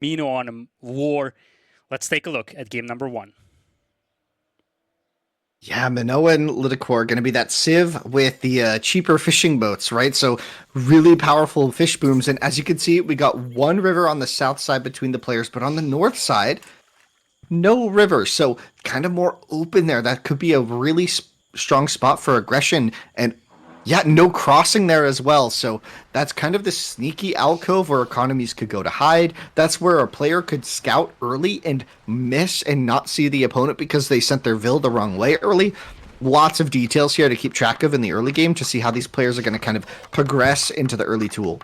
Mino on a war. Let's take a look at game number 1. Yeah, Minoa and Lidakor are going to be that sieve with the cheaper fishing boats, right? So really powerful fish booms. And as you can see, we got one river on the south side between the players, but on the north side, no river. So kind of more open there. That could be a really strong spot for aggression. And yeah, no crossing there as well. So that's kind of the sneaky alcove where economies could go to hide. That's where a player could scout early and miss and not see the opponent because they sent their Vil the wrong way early. Lots of details here to keep track of in the early game to see how these players are going to kind of progress into the early tool.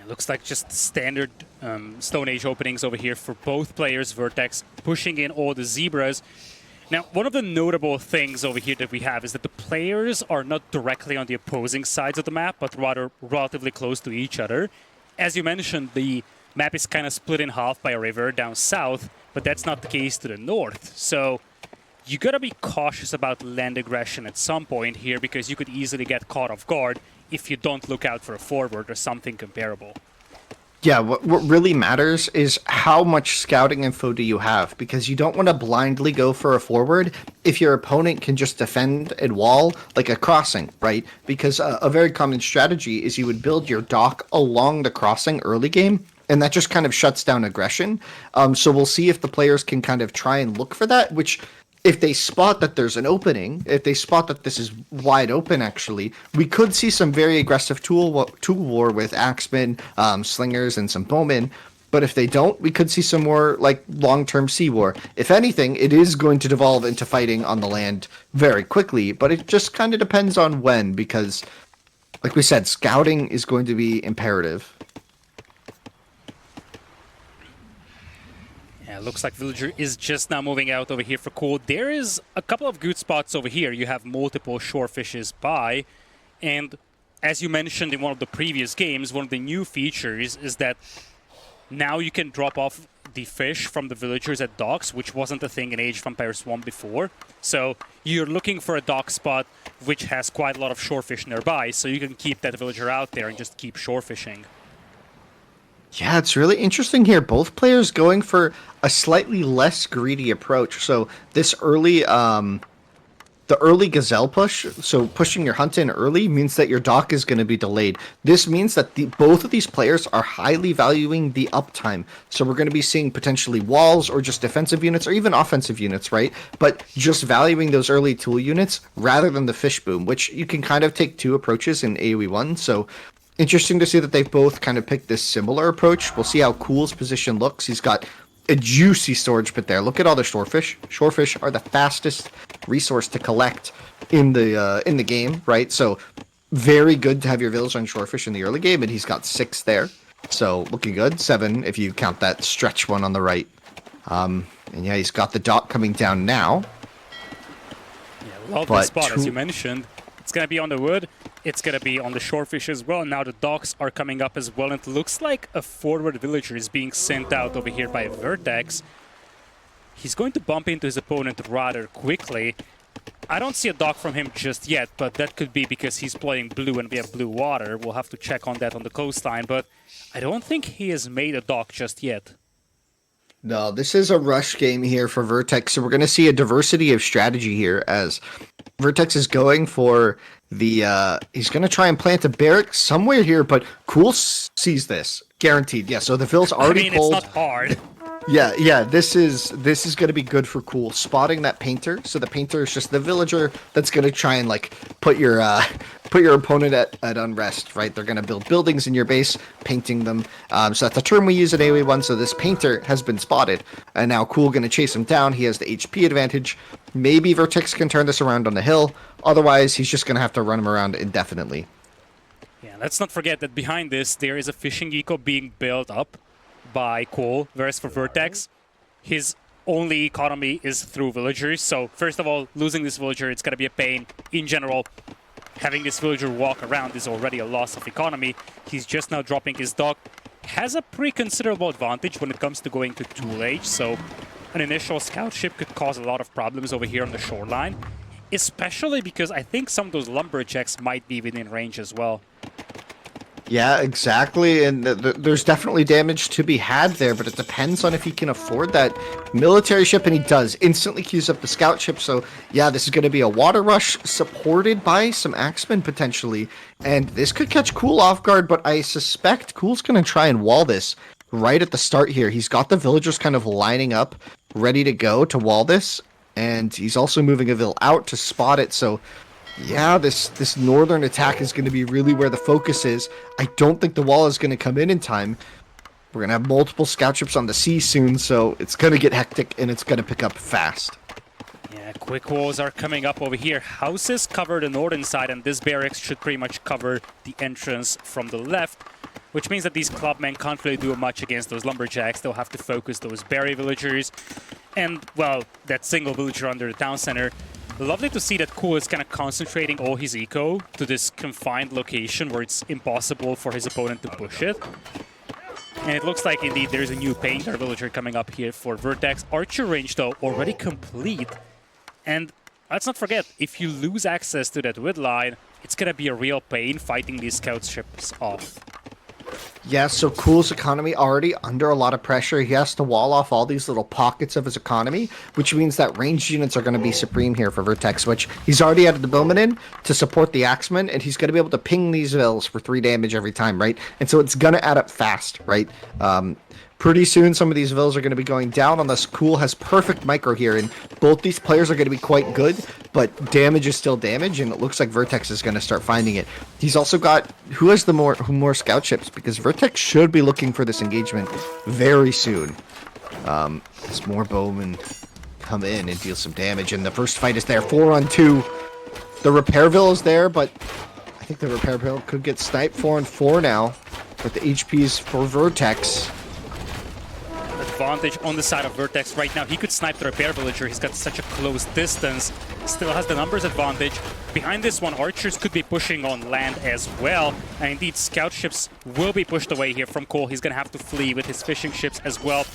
Looks like just standard Stone Age openings over here for both players. VerteX pushing in all the zebras. Now, one of the notable things over here that we have is that the players are not directly on the opposing sides of the map, but rather relatively close to each other. As you mentioned, the map is kind of split in half by a river down south, but that's not the case to the north. So you gotta be cautious about land aggression at some point here, because you could easily get caught off guard if you don't look out for a forward or something comparable. Yeah, what really matters is how much scouting info do you have, because you don't want to blindly go for a forward if your opponent can just defend and wall like a crossing, right? Because a very common strategy is you would build your dock along the crossing early game, and that just kind of shuts down aggression. So we'll see if the players can kind of try and look for that, which if they spot that there's an opening, if they spot that this is wide open, actually, we could see some very aggressive tool war with axemen, slingers, and some bowmen. But if they don't, we could see some more like long-term sea war. If anything, it is going to devolve into fighting on the land very quickly, but it just kind of depends on when, because, like we said, scouting is going to be imperative. Yeah, looks like Villager is just now moving out over here for CooL. There is a couple of good spots over here. You have multiple shore fishes by, and as you mentioned in one of the previous games, one of the new features is that now you can drop off the fish from the villagers at docks, which wasn't a thing in Age of Empires 1 before. So you're looking for a dock spot which has quite a lot of shore fish nearby, so you can keep that villager out there and just keep shore fishing. Yeah, it's really interesting here. Both players going for a slightly less greedy approach. So this the early gazelle push, so pushing your hunt in early means that your dock is going to be delayed. This means that both of these players are highly valuing the uptime. So we're going to be seeing potentially walls or just defensive units or even offensive units, right? But just valuing those early tool units rather than the fish boom, which you can kind of take two approaches in AoE 1. So interesting to see that they've both kind of picked this similar approach. We'll see how CooL's position looks. He's got a juicy storage pit there. Look at all the shorefish. Shorefish are the fastest resource to collect in the game, right? So very good to have your village on shorefish in the early game, and he's got 6 there. So looking good. 7 if you count that stretch one on the right. And yeah, he's got the dot coming down now. Yeah, lovely spot, as you mentioned. It's going to be on the wood. It's going to be on the shorefish as well. Now the docks are coming up as well. And it looks like a forward villager is being sent out over here by VerteX. He's going to bump into his opponent rather quickly. I don't see a dock from him just yet, but that could be because he's playing blue and we have blue water. We'll have to check on that on the coastline. But I don't think he has made a dock just yet. No, this is a rush game here for VerteX, so we're going to see a diversity of strategy here as VerteX is going for the, he's going to try and plant a barrack somewhere here, but CooL sees this, guaranteed. Yeah, so the Vil's already pulled. It's not hard. Yeah, this is going to be good for CooL. Spotting that painter, so the painter is just the villager that's going to try and like put your opponent at unrest, right? They're going to build buildings in your base, painting them. So that's a term we use in AoE 1. So this painter has been spotted, and now CooL going to chase him down. He has the HP advantage. Maybe VerteX can turn this around on the hill. Otherwise, he's just going to have to run him around indefinitely. Yeah, let's not forget that behind this, there is a fishing eco being built up by CooL, whereas for VerteX, his only economy is through villagers. So first of all, losing this villager, it's going to be a pain. In general, having this villager walk around is already a loss of economy. He's just now dropping his dock. Has a pretty considerable advantage when it comes to going to tool age, so an initial scout ship could cause a lot of problems over here on the shoreline. especially because I think some of those lumberjacks might be within range as well. Yeah, exactly, and there's definitely damage to be had there, but it depends on if he can afford that military ship, and he does. Instantly queues up the scout ship, so yeah, this is going to be a water rush supported by some axemen potentially, and this could catch CooL off guard, but I suspect CooL's going to try and wall this right at the start here. He's got the villagers kind of lining up, ready to go to wall this, and he's also moving a vill out to spot it, so yeah, this northern attack is going to be really where the focus is. I don't think the wall is going to come in time. We're going to have multiple scout ships on the sea soon, so it's going to get hectic and it's going to pick up fast. Yeah, quick walls are coming up over here. Houses cover the northern side, and this barracks should pretty much cover the entrance from the left, which means that these clubmen can't really do much against those lumberjacks. They'll have to focus those berry villagers and, well, that single villager under the town center. Lovely to see that CooL is kind of concentrating all his eco to this confined location where it's impossible for his opponent to push it. And it looks like, indeed, there's a new painter villager coming up here for VerteX. Archer range, though, already complete. And let's not forget, if you lose access to that wood line, it's going to be a real pain fighting these scout ships off. Yeah, so CooL's economy already under a lot of pressure. He has to wall off all these little pockets of his economy, which means that ranged units are going to be supreme here for VerteX, which he's already added the bowman in to support the axemen, and he's going to be able to ping these vills for 3 damage every time, right? And so it's going to add up fast, right? Pretty soon, some of these vills are going to be going down on this. CooL has perfect micro here, and both these players are going to be quite good, but damage is still damage, and it looks like VerteX is going to start finding it. He's also got who has the more scout ships, because VerteX should be looking for this engagement very soon. As more bowmen come in and deal some damage, and the first fight is there, 4-on-2. The repairville is there, but I think the repairville could get sniped. 4-on-4 now, but the HPs for VerteX. Advantage on the side of VerteX right now. He could snipe the repair villager. He's got such a close distance. Still has the numbers advantage. Behind this one, archers could be pushing on land as well. And indeed, scout ships will be pushed away here from CooL. He's going to have to flee with his fishing ships as well.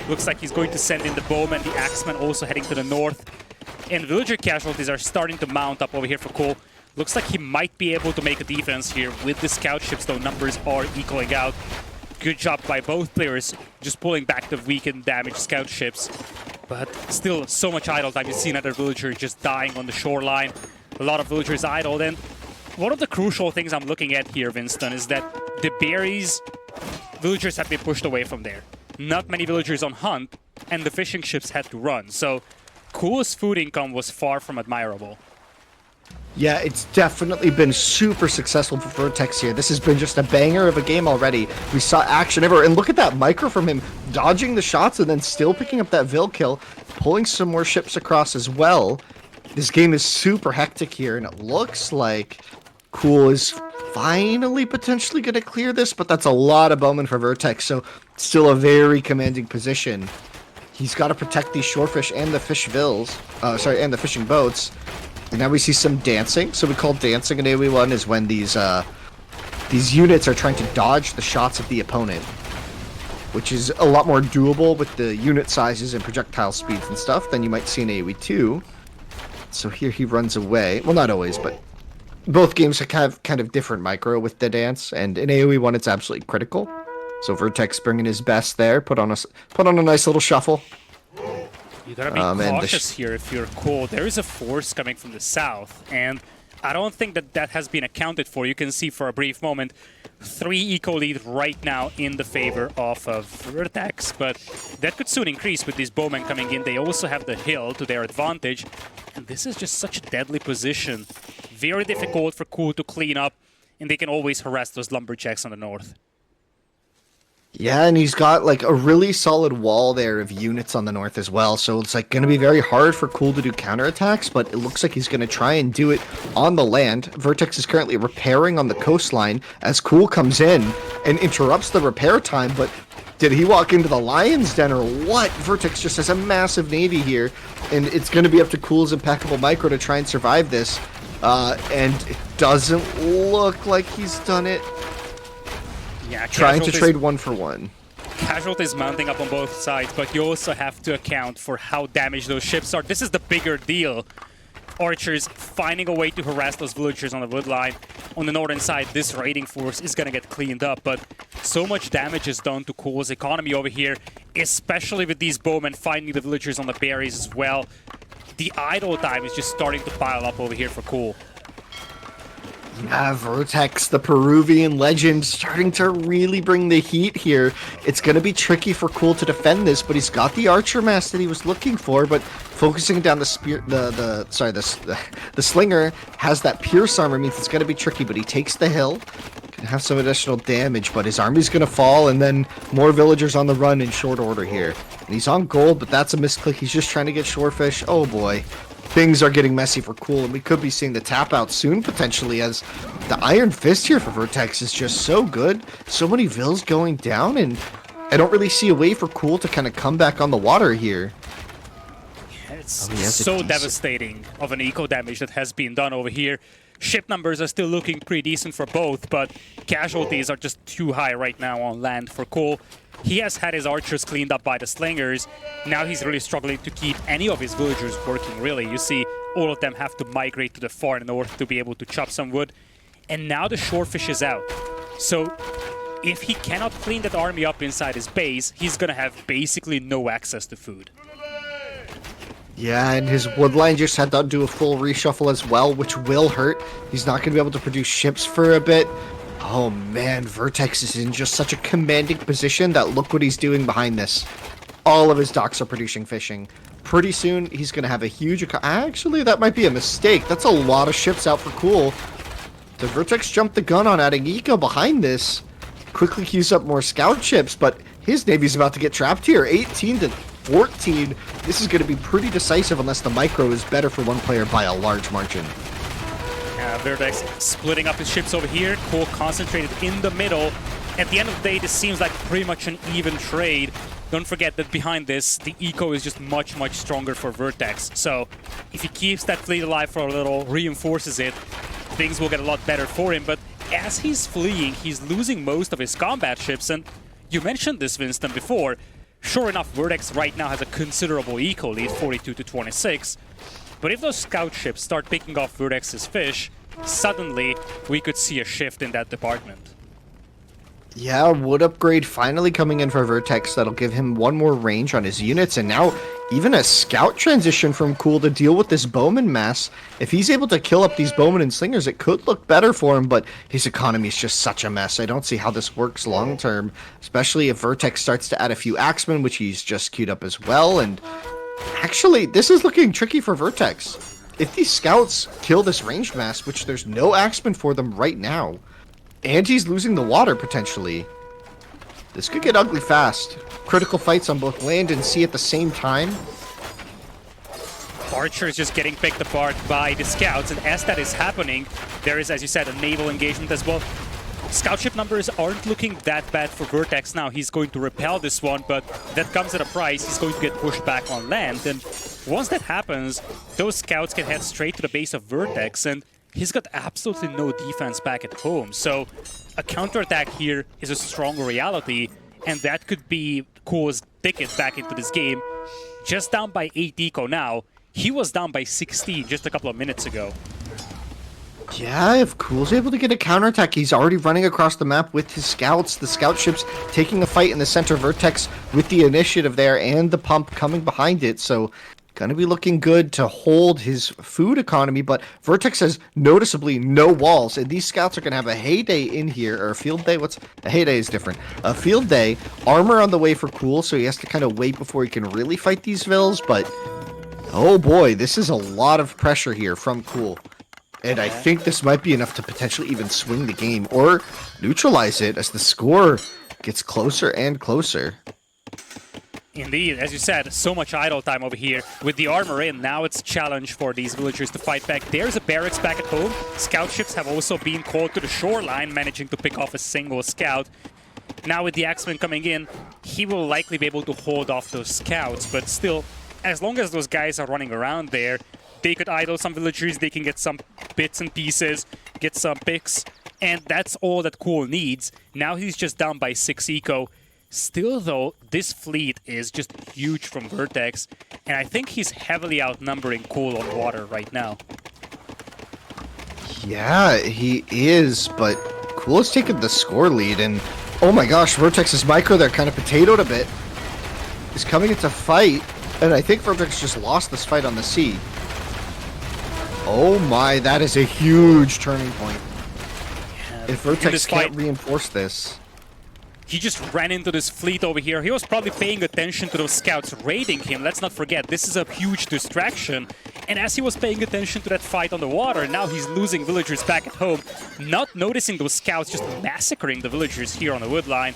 Looks like he's going to send in the bowmen. The axemen also heading to the north. And villager casualties are starting to mount up over here for CooL. Looks like he might be able to make a defense here with the scout ships, though numbers are equaling out. Good job by both players, just pulling back the weak and damaged scout ships. But still, so much idle time. You see another villager just dying on the shoreline. A lot of villagers idled. And one of the crucial things I'm looking at here, Winston, is that the berries villagers have been pushed away from there. Not many villagers on hunt, and the fishing ships had to run. So CooL's food income was far from admirable. Yeah, it's definitely been super successful for VerteX here. This has been just a banger of a game already. We saw action everywhere, and look at that micro from him, dodging the shots and then still picking up that Vil kill, pulling some more ships across as well. This game is super hectic here, and it looks like CooL is finally potentially going to clear this, but that's a lot of bowmen for VerteX, so still a very commanding position. He's got to protect these shorefish and the fish vills, and the fishing boats. And now we see some dancing. So we call dancing in AoE1 is when these units are trying to dodge the shots of the opponent, which is a lot more doable with the unit sizes and projectile speeds and stuff than you might see in AoE2. So here he runs away. Well, not always, but both games have kind of different micro with the dance, and in AoE1 it's absolutely critical. So VerteX bringing his best there, put on a nice little shuffle. You gotta be cautious here if you're CooL. There is a force coming from the south, and I don't think that has been accounted for. You can see for a brief moment 3 eco lead right now in the favor of VerteX, but that could soon increase with these bowmen coming in. They also have the hill to their advantage, and this is just such a deadly position. Very difficult for CooL to clean up, and they can always harass those lumberjacks on the north. Yeah, and he's got like a really solid wall there of units on the north as well, so it's like going to be very hard for CooL to do counterattacks, but it looks like he's going to try and do it on the land. VerteX is currently repairing on the coastline as CooL comes in and interrupts the repair time, but did he walk into the lion's den or what? VerteX just has a massive navy here, and it's going to be up to CooL's impeccable micro to try and survive this, and it doesn't look like he's done it. Yeah, trying to trade 1-for-1. Casualties mounting up on both sides, but you also have to account for how damaged those ships are. This is the bigger deal. Archers finding a way to harass those villagers on the wood line. On the northern side, this raiding force is gonna get cleaned up, but so much damage is done to CooL's economy over here, especially with these bowmen finding the villagers on the berries as well. The idle time is just starting to pile up over here for CooL. Yeah, VerteX, the Peruvian legend, starting to really bring the heat here. It's going to be tricky for CooL to defend this, but he's got the archer mass that he was looking for, but focusing down the spear, the slinger has that pierce armor, means it's going to be tricky, but he takes the hill. Can have some additional damage, but his army's going to fall, and then more villagers on the run in short order here. And he's on gold, but that's a misclick. He's just trying to get shorefish. Oh boy. Things are getting messy for CooL, and we could be seeing the tap out soon, potentially, as the Iron Fist here for VerteX is just so good. So many vills going down, and I don't really see a way for CooL to kind of come back on the water here. It's so devastating of an eco damage that has been done over here. Ship numbers are still looking pretty decent for both, but casualties are just too high right now on land for CooL. He has had his archers cleaned up by the slingers. Now he's really struggling to keep any of his villagers working, really. You see, all of them have to migrate to the far north to be able to chop some wood. And now the shorefish is out. So if he cannot clean that army up inside his base, he's gonna have basically no access to food. Yeah, and his woodline just had to do a full reshuffle as well, which will hurt. He's not going to be able to produce ships for a bit. Oh man, VerteX is in just such a commanding position that look what he's doing behind this. All of his docks are producing fishing. Pretty soon, he's going to have a huge... Actually, that might be a mistake. That's a lot of ships out for CooL. Did VerteX jump the gun on adding eco behind this? Quickly queues up more scout ships, but his navy's about to get trapped here. 18 to 14. This is going to be pretty decisive unless the micro is better for one player by a large margin. VerteX splitting up his ships over here. CooL concentrated in the middle. At the end of the day, this seems like pretty much an even trade. Don't forget that behind this, the eco is just much, much stronger for VerteX. So if he keeps that fleet alive for a little, reinforces it, things will get a lot better for him. But as he's fleeing, he's losing most of his combat ships. And you mentioned this, Winston, before. Sure enough, VerteX right now has a considerable eco lead, 42 to 26. But if those scout ships start picking off VerteX's fish, suddenly we could see a shift in that department. Yeah, wood upgrade finally coming in for VerteX. That'll give him one more range on his units, and now even a scout transition from CooL to deal with this bowman mass. If he's able to kill up these bowmen and slingers, it could look better for him, but his economy is just such a mess. I don't see how this works long term, especially if VerteX starts to add a few axemen, which he's just queued up as well. And actually, this is looking tricky for VerteX. If these scouts kill this ranged mass, which there's no axemen for them right now, and he's losing the water potentially, this could get ugly fast. Critical fights on both land and sea at the same time. Archers just getting picked apart by the scouts, and as that is happening, there is, as you said, a naval engagement as well. Scout ship numbers aren't looking that bad for VerteX now. He's going to repel this one, but that comes at a price. He's going to get pushed back on land, and once that happens, those scouts can head straight to the base of VerteX, and he's got absolutely no defense back at home. So a counterattack here is a stronger reality, and that could be CooL's ticket back into this game. Just down by 8 eco now. He was down by 16 just a couple of minutes ago. Yeah, if CooL's able to get a counterattack, he's already running across the map with his scouts. The scout ships taking a fight in the center. VerteX with the initiative there and the pump coming behind it. So gonna be looking good to hold his food economy, but VerteX has noticeably no walls, and these scouts are gonna have a heyday in here, or a field day. What's a heyday is different. A field day, armor on the way for CooL, so he has to kind of wait before he can really fight these vills. But oh boy, this is a lot of pressure here from CooL. And I think this might be enough to potentially even swing the game or neutralize it as the score gets closer and closer. Indeed, as you said, so much idle time over here. With the armor in, now it's a challenge for these villagers to fight back. There's a barracks back at home. Scout ships have also been called to the shoreline, managing to pick off a single scout. Now with the axeman coming in, he will likely be able to hold off those scouts, but still, as long as those guys are running around there, they could idle some villagers, they can get some bits and pieces, get some picks, and that's all that CooL needs. Now he's just down by 6 eco. Still, though, this fleet is just huge from VerteX, and I think he's heavily outnumbering CooL on water right now. Yeah, he is, but CooL has taken the score lead, and oh my gosh, VerteX's micro there kind of potatoed a bit. He's coming into fight, and I think VerteX just lost this fight on the sea. Oh my, that is a huge turning point. Yeah, If VerteX can't reinforce this. He just ran into this fleet over here. He was probably paying attention to those scouts raiding him. Let's not forget, this is a huge distraction. And as he was paying attention to that fight on the water, now he's losing villagers back at home, not noticing those scouts just massacring the villagers here on the wood line.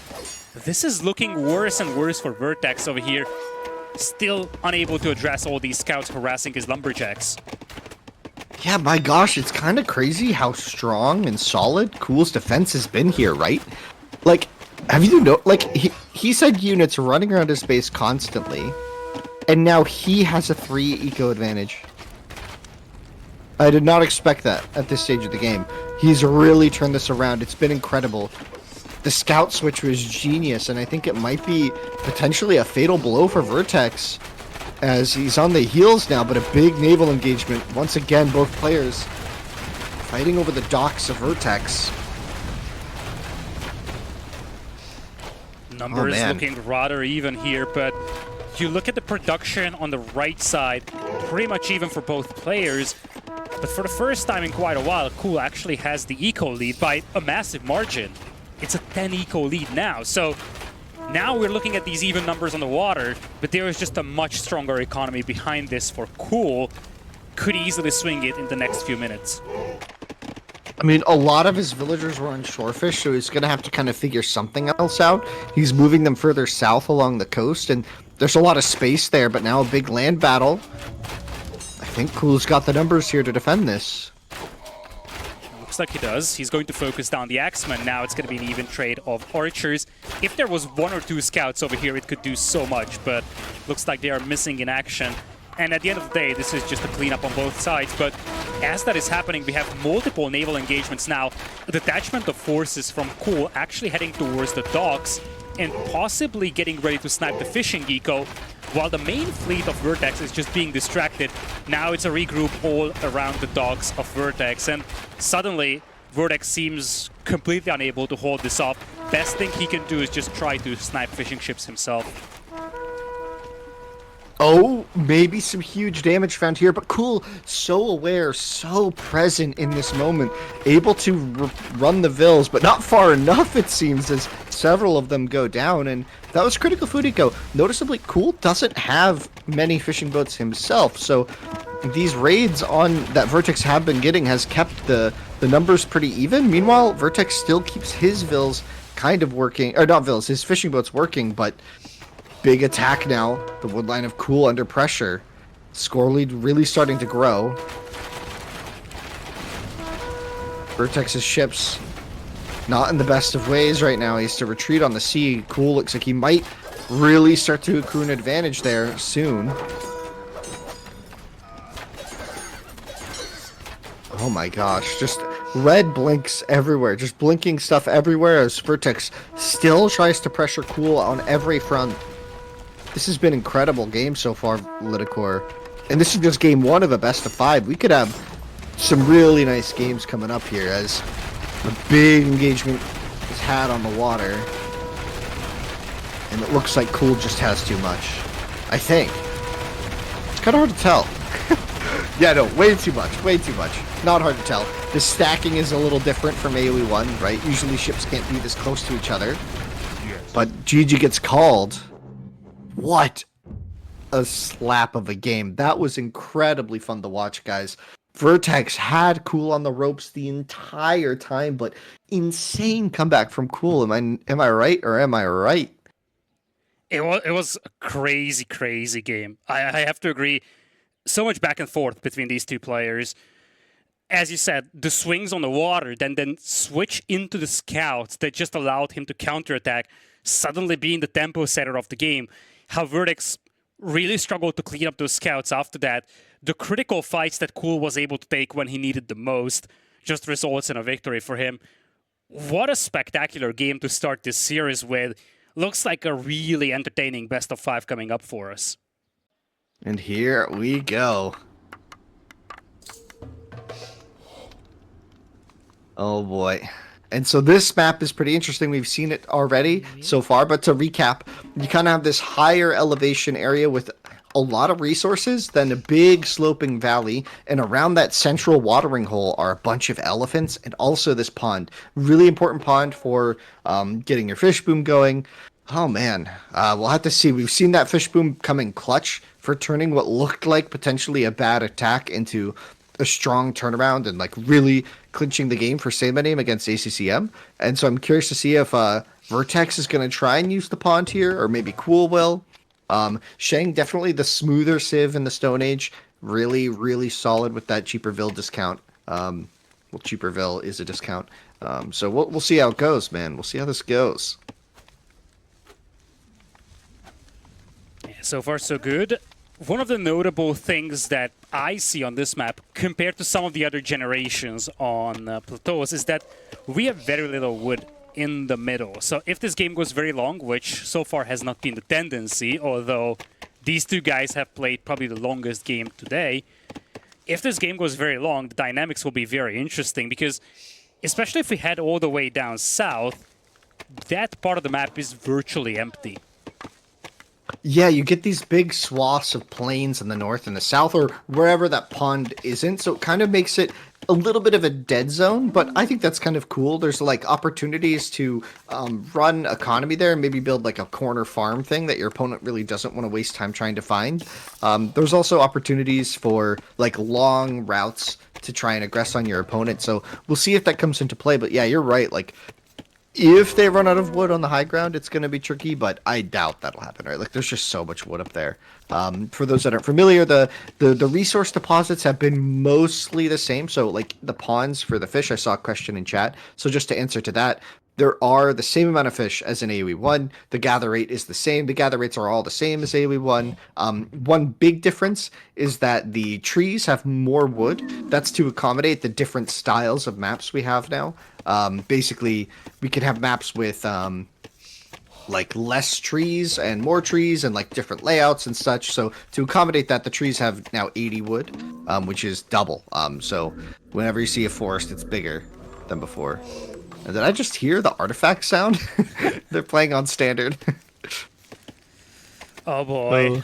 This is looking worse and worse for VerteX over here. Still unable to address all these scouts harassing his lumberjacks. Yeah, my gosh, it's kind of crazy how strong and solid CooL's defense has been here, right? Like, have you know, like, he said units running around his base constantly, and now he has a 3 eco advantage. I did not expect that at this stage of the game. He's really turned this around. It's been incredible. The scout switch was genius, and I think it might be potentially a fatal blow for VerteX, as he's on the heels now, but a big naval engagement. Once again, both players fighting over the docks of VerteX. Numbers looking rather even here, but you look at the production on the right side, pretty much even for both players. But for the first time in quite a while, CooL actually has the eco lead by a massive margin. It's a 10 eco lead now, so now we're looking at these even numbers on the water, but there is just a much stronger economy behind this for CooL. Could easily swing it in the next few minutes. I mean, a lot of his villagers were on shorefish, so he's going to have to kind of figure something else out. He's moving them further south along the coast, and there's a lot of space there, but now a big land battle. I think CooL's got the numbers here to defend this. Looks like he does. He's going to focus down the Axeman. Now it's going to be an even trade of archers. If there was 1 or 2 scouts over here, it could do so much, but looks like they are missing in action. And at the end of the day, this is just a cleanup on both sides. But as that is happening, we have multiple naval engagements now. A detachment of forces from CooL actually heading towards the docks and possibly getting ready to snipe the fishing eco, while the main fleet of VerteX is just being distracted. Now it's a regroup all around the docks of VerteX, and suddenly VerteX seems completely unable to hold this off. Best thing he can do is just try to snipe fishing ships himself. Oh, maybe some huge damage found here, but CooL so aware, so present in this moment, able to run the vills, but not far enough, it seems, as several of them go down, and that was critical food eco. Noticeably, CooL doesn't have many fishing boats himself, so these raids on that VerteX have been getting has kept the numbers pretty even. Meanwhile, VerteX still keeps his vills kind of working, or not vills, his fishing boats working, but big attack now. The woodline of CooL under pressure. Score lead really starting to grow. VerteX's ships not in the best of ways right now. He has to retreat on the sea. CooL looks like he might really start to accrue an advantage there soon. Oh my gosh, just red blinks everywhere. Just blinking stuff everywhere as VerteX still tries to pressure CooL on every front. This has been an incredible game so far, Lidakor. And this is just game 1 of a best of 5. We could have some really nice games coming up here as a big engagement is had on the water. And it looks like CooL just has too much. I think. It's kind of hard to tell. Yeah, no, way too much. Way too much. Not hard to tell. The stacking is a little different from AoE 1, right? Usually ships can't be this close to each other. But GG gets called. What a slap of a game. That was incredibly fun to watch, guys. VerteX had CooL on the ropes the entire time, but insane comeback from CooL. Am I right or am I right? It was a crazy, crazy game. I have to agree. So much back and forth between these two players. As you said, the swings on the water, then switch into the scouts that just allowed him to counterattack, suddenly being the tempo setter of the game. How VerteX really struggled to clean up those scouts after that. The critical fights that CooL was able to take when he needed the most just results in a victory for him. What a spectacular game to start this series with. looks like a really entertaining best of 5 coming up for us. And here we go. Oh boy. And so this map is pretty interesting. We've seen it already so far, but to recap, you kind of have this higher elevation area with a lot of resources, then a big sloping valley, and around that central watering hole are a bunch of elephants and also this pond. Really important pond for getting your fish boom going. Oh man, we'll have to see. We've seen that fish boom come in clutch for turning what looked like potentially a bad attack into a strong turnaround and like really clinching the game for Saymyname against ACCM. And so I'm curious to see if VerteX is going to try and use the pond here, or maybe CooL will. Shang definitely the smoother Civ in the Stone Age. Really, really solid with that cheaperville discount. Well, cheaperville is a discount. So we'll see how it goes, man. We'll see how this goes. Yeah, so far, so good. One of the notable things that I see on this map, compared to some of the other generations on plateaus, is that we have very little wood in the middle. So if this game goes very long, which so far has not been the tendency, although these two guys have played probably the longest game today, if this game goes very long, the dynamics will be very interesting, because especially if we head all the way down south, that part of the map is virtually empty. Yeah, you get these big swaths of plains in the north and the south, or wherever that pond isn't. So it kind of makes it a little bit of a dead zone, but I think that's kind of cool. There's like opportunities to run economy there and maybe build like a corner farm thing that your opponent really doesn't want to waste time trying to find. There's also opportunities for like long routes to try and aggress on your opponent. So we'll see if that comes into play. But yeah, you're right. Like, if they run out of wood on the high ground, it's going to be tricky, but I doubt that'll happen, right? Like, there's just so much wood up there. For those that aren't familiar, the resource deposits have been mostly the same. So, like, the ponds for the fish, I saw a question in chat. So just to answer to that, there are the same amount of fish as in AoE 1. The gather rate is the same. The gather rates are all the same as AoE 1. One big difference is that the trees have more wood. That's to accommodate the different styles of maps we have now. Basically, we can have maps with like less trees and more trees and like different layouts and such. So to accommodate that, the trees have now 80 wood, which is double. So whenever you see a forest, it's bigger than before. And did I just hear the artifact sound? They're playing on standard. Oh boy.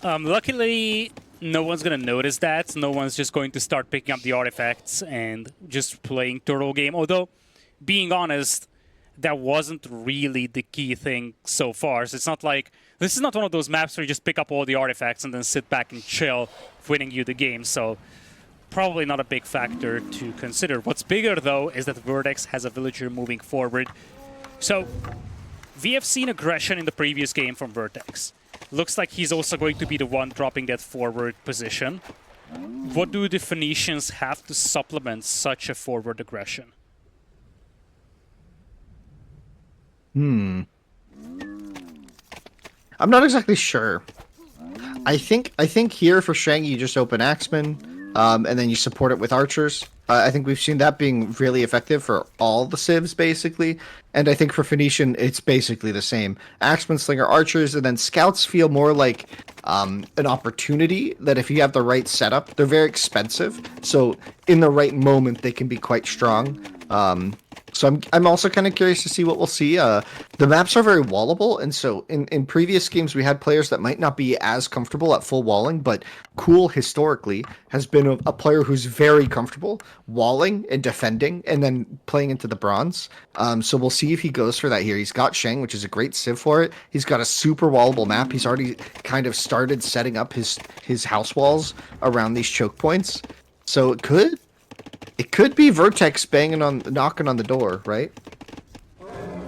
Luckily, no one's gonna notice that. No one's just going to start picking up the artifacts and just playing turtle game. Although, being honest, that wasn't really the key thing so far. So it's not like, this is not one of those maps where you just pick up all the artifacts and then sit back and chill, winning you the game. So probably not a big factor to consider. What's bigger, though, is that VerteX has a villager moving forward. So we have seen aggression in the previous game from VerteX. Looks like he's also going to be the one dropping that forward position. What do the Phoenicians have to supplement such a forward aggression? I'm not exactly sure. I think here for Shang you just open Axeman, and then you support it with archers. I think we've seen that being really effective for all the civs, basically. And I think for Phoenician, it's basically the same. Axeman, Slinger, Archers, and then Scouts feel more like an opportunity that if you have the right setup, they're very expensive. So in the right moment, they can be quite strong. So I'm also kind of curious to see what we'll see. The maps are very wallable, and so in previous games we had players that might not be as comfortable at full walling, but CooL historically has been a player who's very comfortable walling and defending and then playing into the bronze. So we'll see if he goes for that here. He's got Shang, which is a great civ for it. He's got a super wallable map. He's already kind of started setting up his house walls around these choke points. So it could be VerteX knocking on the door, right?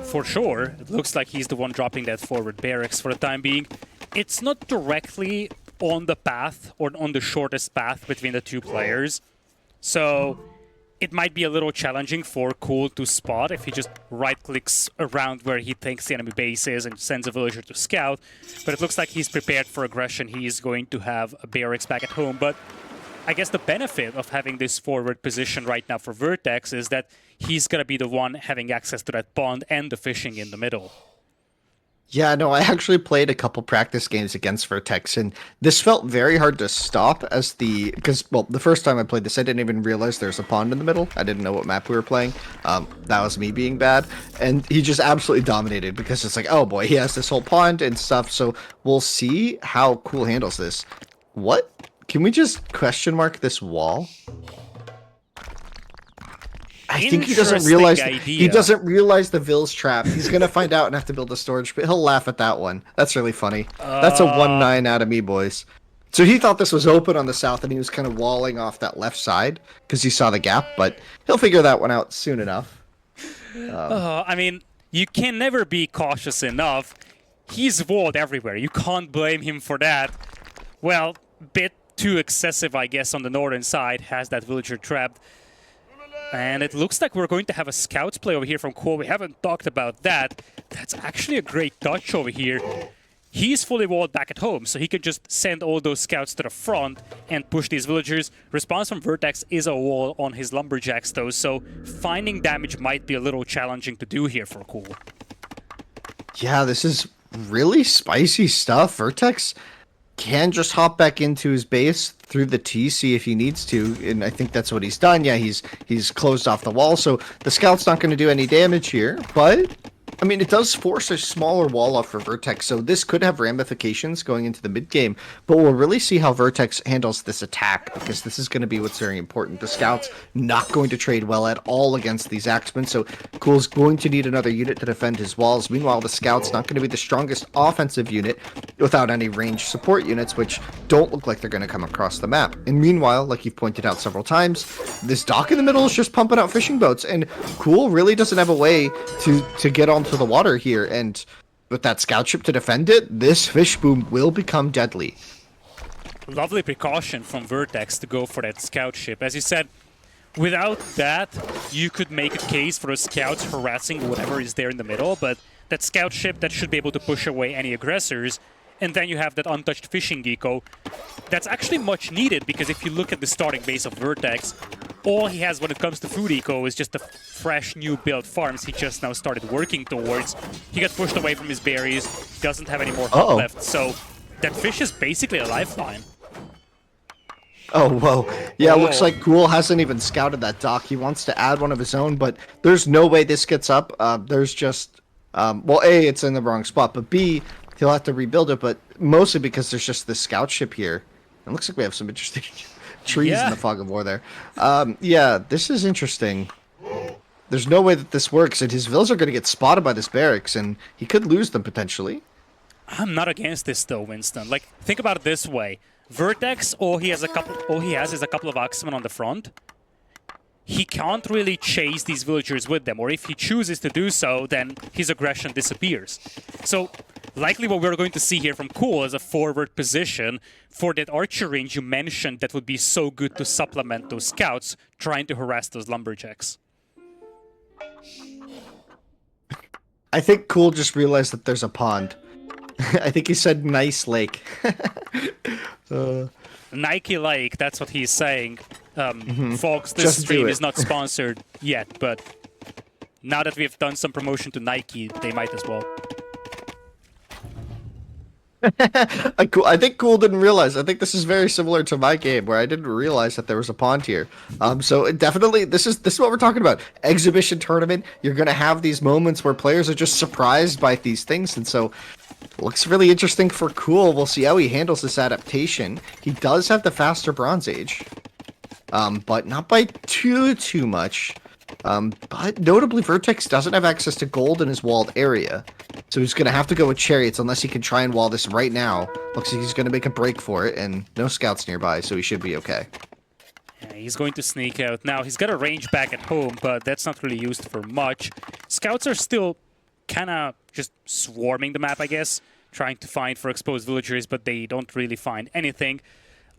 For sure. It looks like he's the one dropping that forward barracks for the time being. It's not directly on the path or on the shortest path between the two players. So it might be a little challenging for CooL to spot if he just right-clicks around where he thinks the enemy base is and sends a villager to scout. But it looks like he's prepared for aggression. He is going to have a barracks back at home. But I guess the benefit of having this forward position right now for VerteX is that he's going to be the one having access to that pond and the fishing in the middle. Yeah, no, I actually played a couple practice games against VerteX, and this felt very hard to stop because, well, the first time I played this, I didn't even realize there's a pond in the middle. I didn't know what map we were playing. That was me being bad, and he just absolutely dominated because it's like, oh boy, he has this whole pond and stuff, so we'll see how CooL handles this. What? Can we just question mark this wall? I think he doesn't realize he doesn't realize the Vill's trap. He's gonna find out and have to build a storage, but he'll laugh at that one. That's really funny. That's a 1-9 out of me, boys. So he thought this was open on the south, and he was kind of walling off that left side because he saw the gap. But he'll figure that one out soon enough. I mean, you can never be cautious enough. He's walled everywhere. You can't blame him for that. Well, bit too excessive, I guess, on the northern side. Has that villager trapped. And it looks like we're going to have a scouts play over here from CooL. We haven't talked about that. That's actually a great touch over here. He's fully walled back at home, so he can just send all those scouts to the front and push these villagers. Response from VerteX is a wall on his lumberjacks, though, so finding damage might be a little challenging to do here for CooL. Yeah, this is really spicy stuff. VerteX can just hop back into his base through the TC if he needs to, and I think that's what he's done. Yeah, he's closed off the wall, so the scout's not going to do any damage here, but I mean, it does force a smaller wall off for VerteX, so this could have ramifications going into the mid-game, but we'll really see how VerteX handles this attack, because this is going to be what's very important. The Scout's not going to trade well at all against these Axemen, so CooL's going to need another unit to defend his walls. Meanwhile, the Scout's not going to be the strongest offensive unit without any ranged support units, which don't look like they're going to come across the map. And meanwhile, like you've pointed out several times, this dock in the middle is just pumping out fishing boats, and CooL really doesn't have a way to get onto the water here, and with that scout ship to defend it, this fish boom will become deadly. Lovely precaution from VerteX to go for that scout ship. As you said, without that, you could make a case for the scouts harassing whatever is there in the middle, but that scout ship that should be able to push away any aggressors, and then you have that untouched fishing eco. That's actually much needed, because if you look at the starting base of VerteX, all he has when it comes to food eco is just the fresh new built farms he just now started working towards. He got pushed away from his berries, doesn't have any more health left, so that fish is basically a lifeline. Oh, whoa. Yeah, looks like CooL hasn't even scouted that dock. He wants to add one of his own, but there's no way this gets up. There's just, well, A, it's in the wrong spot, but B, he'll have to rebuild it, but mostly because there's just this scout ship here. It looks like we have some interesting trees in the fog of war there. Yeah, this is interesting. There's no way that this works, and his villas are going to get spotted by this barracks, and he could lose them potentially. I'm not against this though, Winston. Like, think about it this way: VerteX, all he has is a couple of Axemen on the front. He can't really chase these villagers with them, or if he chooses to do so, then his aggression disappears. So, likely what we're going to see here from CooL is a forward position for that archer range you mentioned that would be so good to supplement those scouts trying to harass those lumberjacks. I think CooL just realized that there's a pond. I think he said nice lake. Nike Lake, that's what he's saying. Folks, this stream is not sponsored yet, but now that we've done some promotion to Nike, they might as well. I think CooL didn't realize. I think this is very similar to my game where I didn't realize that there was a pond here. So definitely, this is what we're talking about. Exhibition tournament. You're gonna have these moments where players are just surprised by these things, and so looks really interesting for CooL. We'll see how he handles this adaptation. He does have the faster Bronze Age, but not by too much. But notably, VerteX doesn't have access to gold in his walled area. So he's going to have to go with chariots unless he can try and wall this right now. Looks like he's going to make a break for it, and no scouts nearby, so he should be okay. Yeah, he's going to sneak out. Now, he's got a range back at home, but that's not really used for much. Scouts are still kind of just swarming the map, I guess, trying to find for exposed villagers, but they don't really find anything.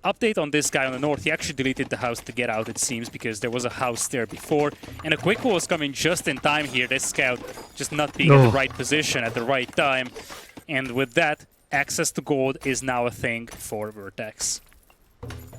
Update on this guy on the north, he actually deleted the house to get out, it seems, because there was a house there before. And a quick wall is coming just in time here, this scout just not being in the right position at the right time. And with that, access to gold is now a thing for VerteX.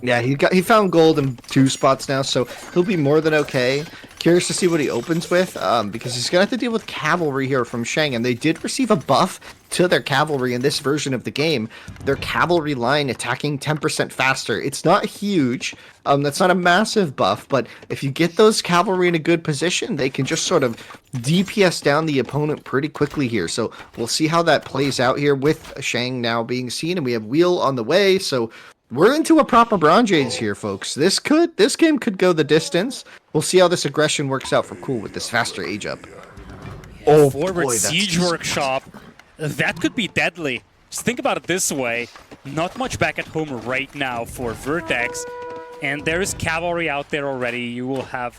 Yeah, he found gold in 2 spots now, so he'll be more than okay. Curious to see what he opens with, because he's gonna have to deal with cavalry here from Shang, and they did receive a buff to their cavalry in this version of the game. Their cavalry line attacking 10% faster. It's not huge. That's not a massive buff, but if you get those cavalry in a good position, they can just sort of DPS down the opponent pretty quickly here. So we'll see how that plays out here with Shang now being seen, and we have Wheel on the way, so we're into a proper Bronze Age here, folks. This game could go the distance. We'll see how this aggression works out for CooL with this faster age up. Oh, forward Siege Workshop. That could be deadly. Just think about it this way. Not much back at home right now for VerteX. And there is cavalry out there already. You will have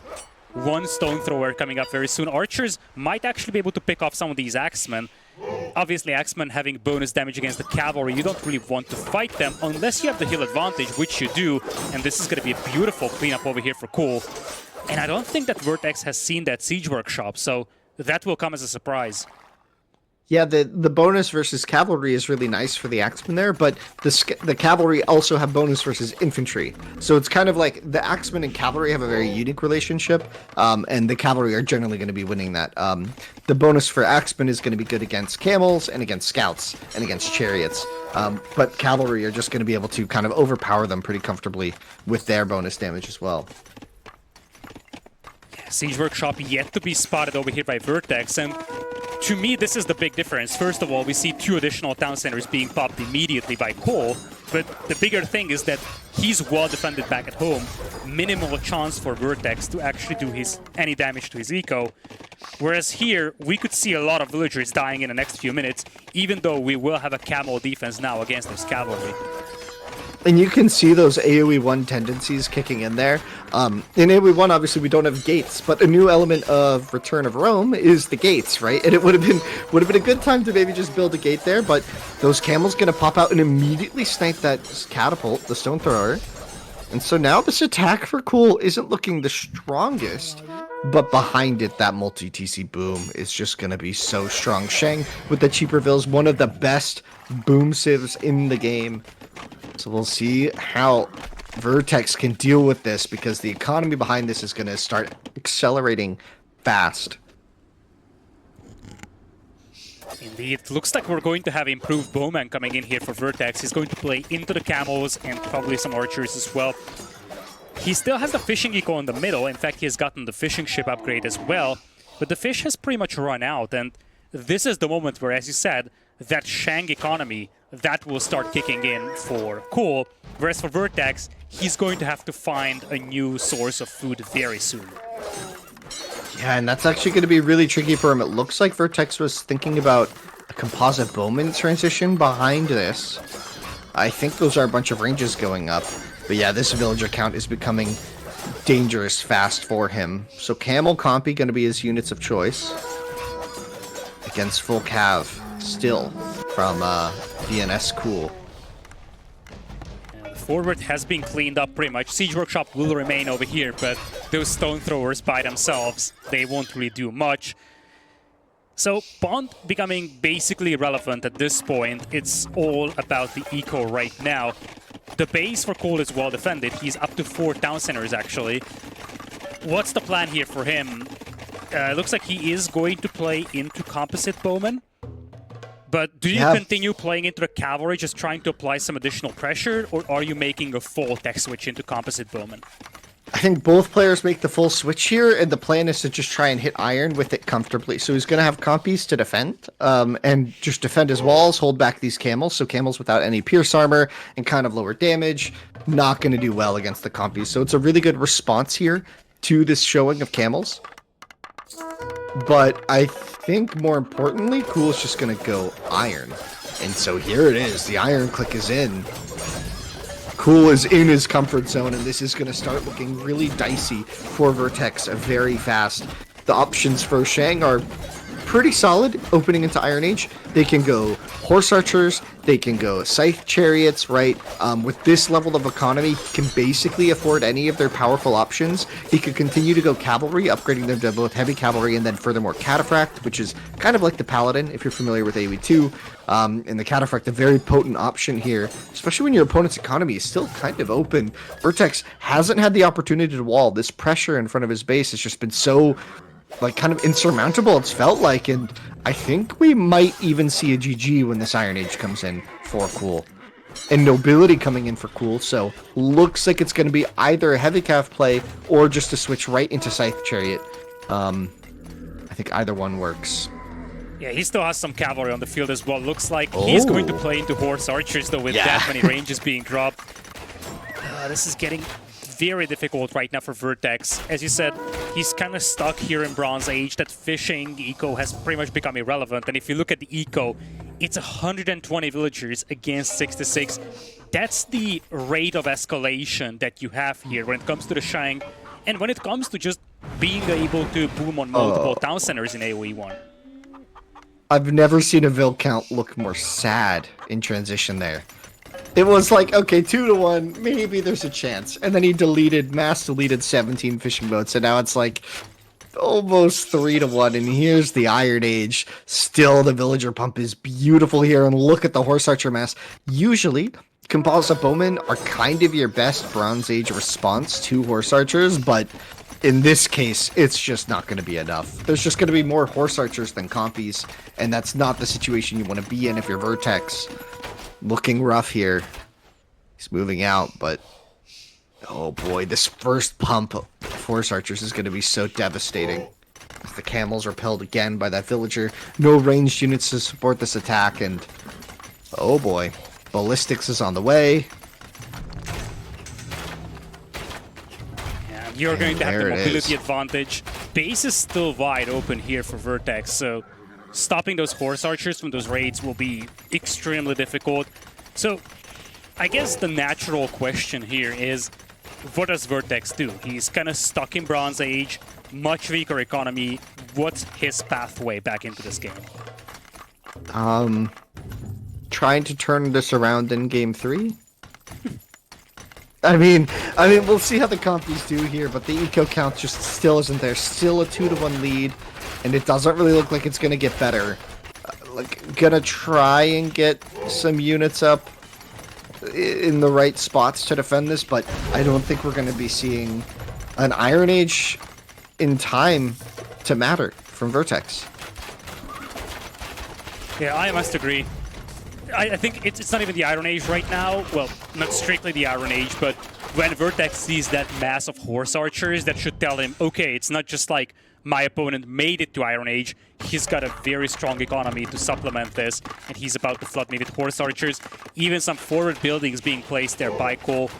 one Stone Thrower coming up very soon. Archers might actually be able to pick off some of these Axemen. Obviously, Axemen having bonus damage against the cavalry, you don't really want to fight them unless you have the heal advantage, which you do. And this is going to be a beautiful cleanup over here for CooL. And I don't think that VerteX has seen that Siege Workshop, so that will come as a surprise. Yeah, the bonus versus cavalry is really nice for the Axemen there, but the cavalry also have bonus versus infantry. So it's kind of like the Axemen and cavalry have a very unique relationship, and the cavalry are generally going to be winning that. The bonus for Axemen is going to be good against camels and against scouts and against chariots, but cavalry are just going to be able to kind of overpower them pretty comfortably with their bonus damage as well. Siege Workshop yet to be spotted over here by VerteX, and to me this is the big difference. First of all, we see 2 additional town centers being popped immediately by CooL, but the bigger thing is that he's well defended back at home. Minimal chance for VerteX to actually do any damage to his eco. Whereas here, we could see a lot of villagers dying in the next few minutes, even though we will have a camo defense now against this cavalry. And you can see those AoE 1 tendencies kicking in there. In AoE 1, obviously, we don't have gates, but a new element of Return of Rome is the gates, right? And it would have been a good time to maybe just build a gate there, but those camels gonna pop out and immediately snipe that catapult, the Stone Thrower. And so now this attack for CooL isn't looking the strongest, but behind it, that multi-TC boom is just gonna be so strong. Shang with the cheaper vills, one of the best boom civs in the game. So we'll see how VerteX can deal with this, because the economy behind this is going to start accelerating fast. Indeed, it looks like we're going to have improved bowman coming in here for VerteX. He's going to play into the camels and probably some archers as well. He still has the fishing eco in the middle. In fact, he has gotten the fishing ship upgrade as well. But the fish has pretty much run out, and this is the moment where, as you said, that Shang economy, that will start kicking in for CooL. Whereas for VerteX, he's going to have to find a new source of food very soon. Yeah, and that's actually going to be really tricky for him. It looks like VerteX was thinking about a composite bowman transition behind this. I think those are a bunch of ranges going up. But yeah, this villager count is becoming dangerous fast for him. So Camel Compy going to be his units of choice against full cav still from VNS CooL. Forward has been cleaned up pretty much. Siege Workshop will remain over here, but those Stone Throwers by themselves, they won't really do much. So Bond becoming basically irrelevant at this point. It's all about the eco right now. The base for CooL is well defended. He's up to 4 town centers actually. What's the plan here for him? Looks like he is going to play into composite bowman. But do you continue playing into the cavalry, just trying to apply some additional pressure, or are you making a full tech switch into composite bowman? I think both players make the full switch here, and the plan is to just try and hit iron with it comfortably. So he's going to have compies to defend, and just defend his walls, hold back these camels. So camels without any pierce armor and kind of lower damage, not going to do well against the compies. So it's a really good response here to this showing of camels. But I think more importantly, CooL is just going to go iron. And so here it is. The iron click is in. CooL is in his comfort zone, and this is going to start looking really dicey for VerteX very fast. The options for Shang are pretty solid opening into Iron Age. They can go Horse Archers, they can go Scythe Chariots, right? With this level of economy, he can basically afford any of their powerful options. He could continue to go Cavalry, upgrading them to both Heavy Cavalry and then furthermore Cataphract, which is kind of like the Paladin, if you're familiar with AoE2. And the Cataphract, a very potent option here, especially when your opponent's economy is still kind of open. VerteX hasn't had the opportunity to wall. This pressure in front of his base has just been so, like, kind of insurmountable, it's felt like, and I think we might even see a GG when this Iron Age comes in for CooL. And Nobility coming in for CooL, so looks like it's going to be either a Heavy Cav play or just to switch right into Scythe Chariot. I think either one works. Yeah, he still has some cavalry on the field as well. Looks like he's going to play into Horse Archers, though, with that many ranges being dropped. This is getting very difficult right now for VerteX. As you said, he's kind of stuck here in Bronze Age. That fishing eco has pretty much become irrelevant. And if you look at the eco, it's 120 villagers against 66. That's the rate of escalation that you have here when it comes to the Shang, and when it comes to just being able to boom on multiple town centers in AoE 1. I've never seen a Vil count look more sad in transition there. It was like, okay, 2-1, maybe there's a chance. And then he mass deleted 17 fishing boats, and now it's like almost 3-1, and here's the Iron Age. Still, the villager pump is beautiful here, and look at the Horse Archer mass. Usually, Composite Bowmen are kind of your best Bronze Age response to Horse Archers, but in this case, it's just not going to be enough. There's just going to be more Horse Archers than Compies, and that's not the situation you want to be in if you're VerteX. Looking rough here. He's moving out, but oh boy, this first pump of Horse Archers is going to be so devastating. The camels are repelled again by that villager. No ranged units to support this attack, and oh boy, ballistics is on the way. You're going to have the mobility advantage. Base is still wide open here for VerteX, so stopping those Horse Archers from those raids will be extremely difficult. So I guess the natural question here is, what does VerteX do? He's kind of stuck in Bronze Age, much weaker economy. What's his pathway back into this game? Trying to turn this around in Game 3? I mean, we'll see how the Compies do here, but the eco count just still isn't there. Still a 2-1 lead, and it doesn't really look like it's gonna get better. Gonna try and get some units up in the right spots to defend this, but I don't think we're gonna be seeing an Iron Age in time to matter from VerteX. Yeah, I must agree. I think it's not even the Iron Age right now. Well, not strictly the Iron Age, but when VerteX sees that mass of Horse Archers, that should tell him, okay, it's not just like my opponent made it to Iron Age. He's got a very strong economy to supplement this, and he's about to flood me with Horse Archers. Even some forward buildings being placed there by CooL,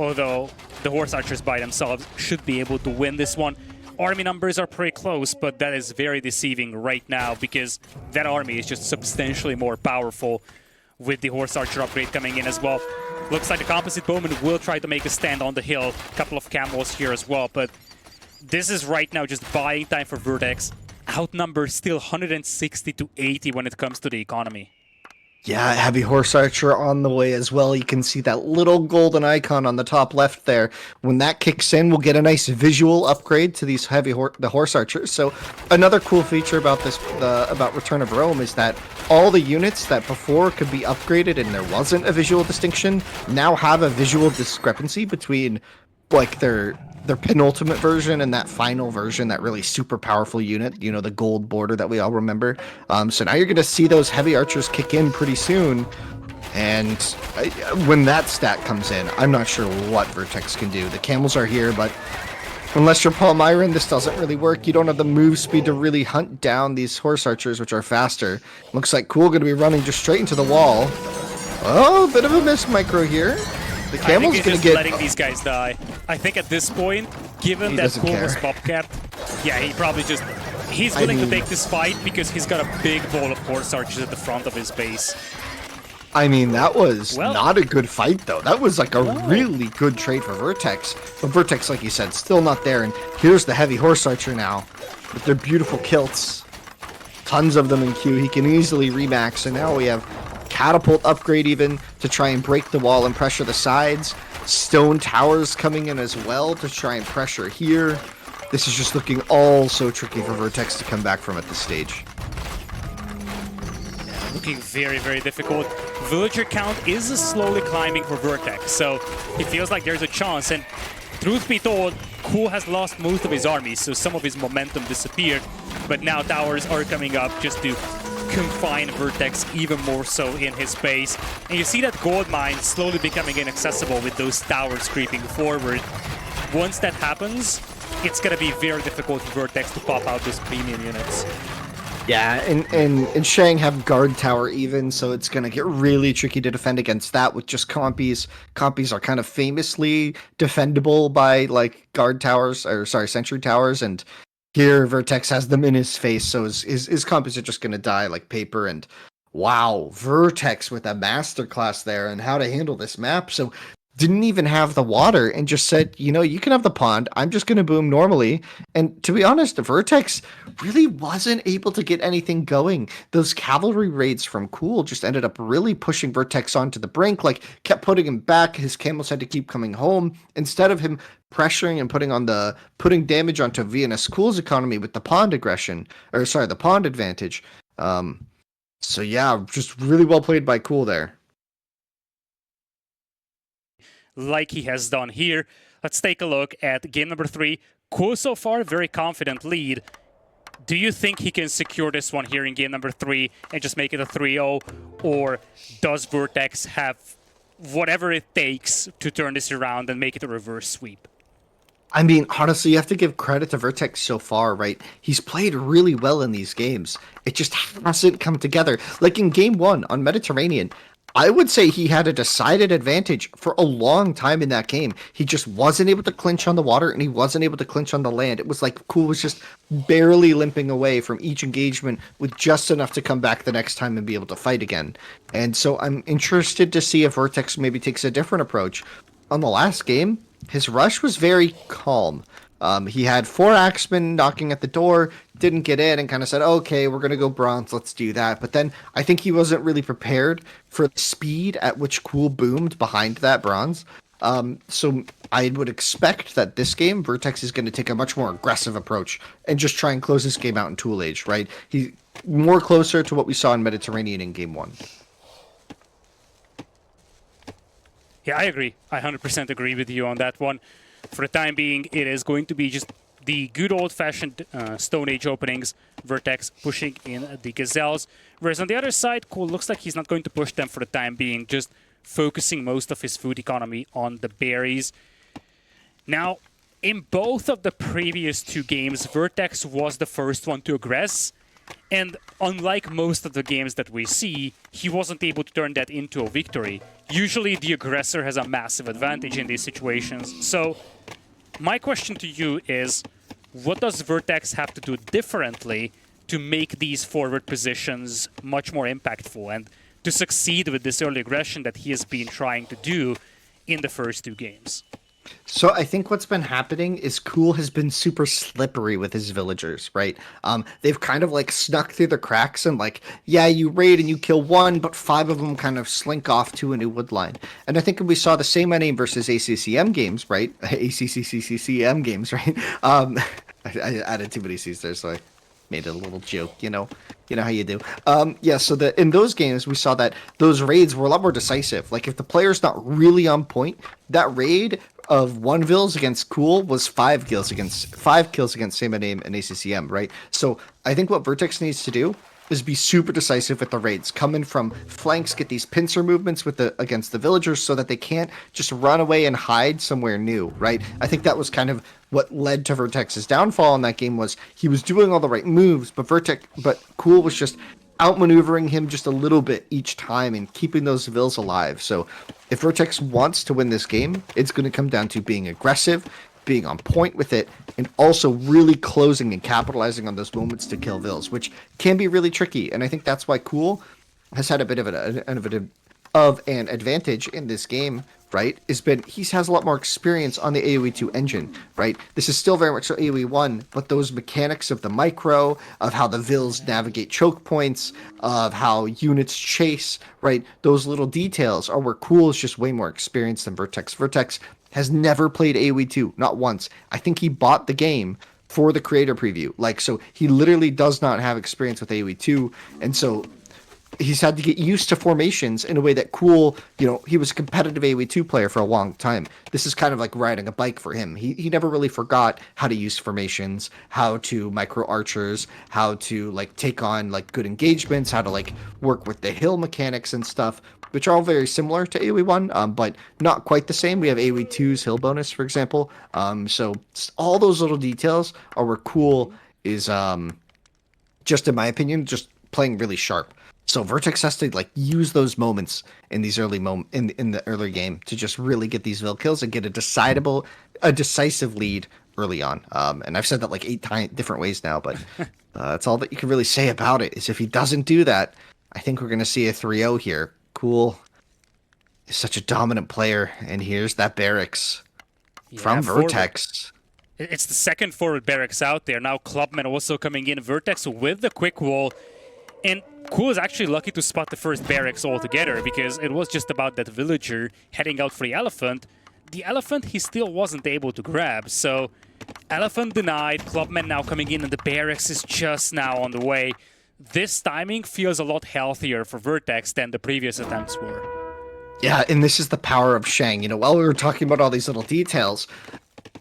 although the Horse Archers by themselves should be able to win this one. Army numbers are pretty close, but that is very deceiving right now because that army is just substantially more powerful with the Horse Archer upgrade coming in as well. Looks like the Composite Bowman will try to make a stand on the hill. A couple of camels here as well, but this is right now just buying time for VerteX. Outnumbered still 160 to 80 when it comes to the economy. Yeah, Heavy Horse Archer on the way as well. You can see that little golden icon on the top left there. When that kicks in, we'll get a nice visual upgrade to these the Horse Archers. So another cool feature about this, about Return of Rome, is that all the units that before could be upgraded and there wasn't a visual distinction now have a visual discrepancy between like their penultimate version and that final version, that really super powerful unit, you know, the gold border that we all remember. So now you're going to see those Heavy Archers kick in pretty soon, and when that stat comes in, I'm not sure what VerteX can do. The camels are here, but unless you're Palmyran, this doesn't really work. You don't have the move speed to really hunt down these Horse Archers, which are faster. Looks like CooL going to be running just straight into the wall. Oh, bit of a miss micro here. The camel's going to get... letting these guys die. I think at this point, given that CooL was pop-capped, yeah, he probably just... He's willing to take this fight because he's got a big ball of Horse Archers at the front of his base. I mean, that was not a good fight, though. That was like a really good trade for VerteX. But VerteX, like you said, still not there. And here's the Heavy Horse Archer now with their beautiful kilts. tons of them in Q. He can easily remax, and now we have catapult upgrade even to try and break the wall and pressure the sides. Stone towers coming in as well to try and pressure here. This is just looking all so tricky for VerteX to come back from at this stage. Yeah, looking very, very difficult. Villager count is slowly climbing for VerteX, so it feels like there's a chance. And truth be told, CooL has lost most of his armies, so some of his momentum disappeared. But now towers are coming up just to confine VerteX even more so in his base. And you see that gold mine slowly becoming inaccessible with those towers creeping forward. Once that happens, it's going to be very difficult for VerteX to pop out those premium units. Yeah, and Shang have guard tower even, so it's going to get really tricky to defend against that with just compies. Compies are kind of famously defendable by, like, guard towers, or sorry, sentry towers, and here VerteX has them in his face, so his compies are just going to die like paper. And wow, VerteX with a masterclass there and how to handle this map. So didn't even have the water and just said, you know, you can have the pond. I'm just going to boom normally. And to be honest, VerteX really wasn't able to get anything going. Those cavalry raids from CooL just ended up really pushing VerteX onto the brink, like kept putting him back. His camels had to keep coming home instead of him pressuring and putting damage onto VNS CooL's economy with the pond aggression, or sorry, the pond advantage. So yeah, just really well played by CooL there. Like he has done here. Let's take a look at game number 3. CooL so far, very confident lead. Do you think he can secure this one here in game number 3 and just make it a 3-0? Or does VerteX have whatever it takes to turn this around and make it a reverse sweep? I mean, honestly, you have to give credit to VerteX so far, right? He's played really well in these games. It just hasn't come together. Like in game 1 on Mediterranean, I would say he had a decided advantage for a long time in that game. He just wasn't able to clinch on the water, and he wasn't able to clinch on the land. It was like CooL was just barely limping away from each engagement with just enough to come back the next time and be able to fight again. And so I'm interested to see if VerteX maybe takes a different approach. On the last game, his rush was very calm. He had 4 Axemen knocking at the door, didn't get in, and kind of said, okay, we're going to go bronze, let's do that. But then I think he wasn't really prepared for the speed at which CooL boomed behind that bronze. So I would expect that this game, VerteX is going to take a much more aggressive approach and just try and close this game out in Tool Age, right? He's more closer to what we saw in Mediterranean in game 1. Yeah, I agree. I 100% agree with you on that one. For the time being, it is going to be just the good old-fashioned Stone Age openings, VerteX pushing in the Gazelles. Whereas on the other side, CooL looks like he's not going to push them for the time being, just focusing most of his food economy on the berries. Now, in both of the previous 2 games, VerteX was the first one to aggress. And unlike most of the games that we see, he wasn't able to turn that into a victory. Usually the aggressor has a massive advantage in these situations. So my question to you is, what does VerteX have to do differently to make these forward positions much more impactful and to succeed with this early aggression that he has been trying to do in the first 2 games? So I think what's been happening is CooL has been super slippery with his villagers, right? They've kind of like snuck through the cracks and like, yeah, you raid and you kill 1, but 5 of them kind of slink off to a new woodline. And I think we saw the Saymyname versus ACCM games, right? ACCM games, right? I added too many C's there, so I made it a little joke, you know how you do. Yeah, so in those games, we saw that those raids were a lot more decisive. Like, if the player's not really on point, that raid of 1 vills against CooL was 5 kills against Saymyname and ACCM, right? So I think what VerteX needs to do is be super decisive with the raids. Come in from flanks, get these pincer movements against the villagers so that they can't just run away and hide somewhere new, right? I think that was kind of what led to VerteX's downfall in that game. Was he was doing all the right moves, but CooL was just outmaneuvering him just a little bit each time and keeping those vills alive. So if VerteX wants to win this game, it's going to come down to being aggressive, being on point with it, and also really closing and capitalizing on those moments to kill vills, which can be really tricky. And I think that's why CooL has had a bit of an advantage in this game right, he has a lot more experience on the AoE 2 engine, right? This is still very much so AoE 1, but those mechanics of the micro, of how the Vils navigate choke points, of how units chase, right? Those little details are where CooL is just way more experienced than VerteX. VerteX has never played AoE 2, not once. I think he bought the game for the creator preview. Like, so he literally does not have experience with AoE 2, and so he's had to get used to formations in a way that CooL, he was a competitive AoE 2 player for a long time. This is kind of like riding a bike for him. He never really forgot how to use formations, how to micro archers, how to like take on like good engagements, how to like work with the hill mechanics and stuff, which are all very similar to AoE 1, but not quite the same. We have AoE 2's hill bonus, for example. So all those little details are where CooL is, just in my opinion, just playing really sharp. So VerteX has to like use those moments in these early in the early game to just really get these Vil kills and get a decisive lead early on. And I've said that like 8 different ways now, but that's all that you can really say about it. Is if he doesn't do that, I think we're gonna see a 3-0 here. CooL is such a dominant player, and here's that barracks from VerteX. It's the second forward barracks out there now. Clubman also coming in. VerteX with the quick wall. And CooL is actually lucky to spot the first barracks altogether, because it was just about that villager heading out for the elephant. The elephant he still wasn't able to grab, so elephant denied. Clubman now coming in, and the barracks is just now on the way. This timing feels a lot healthier for VerteX than the previous attempts were. Yeah, and this is the power of Shang. While we were talking about all these little details,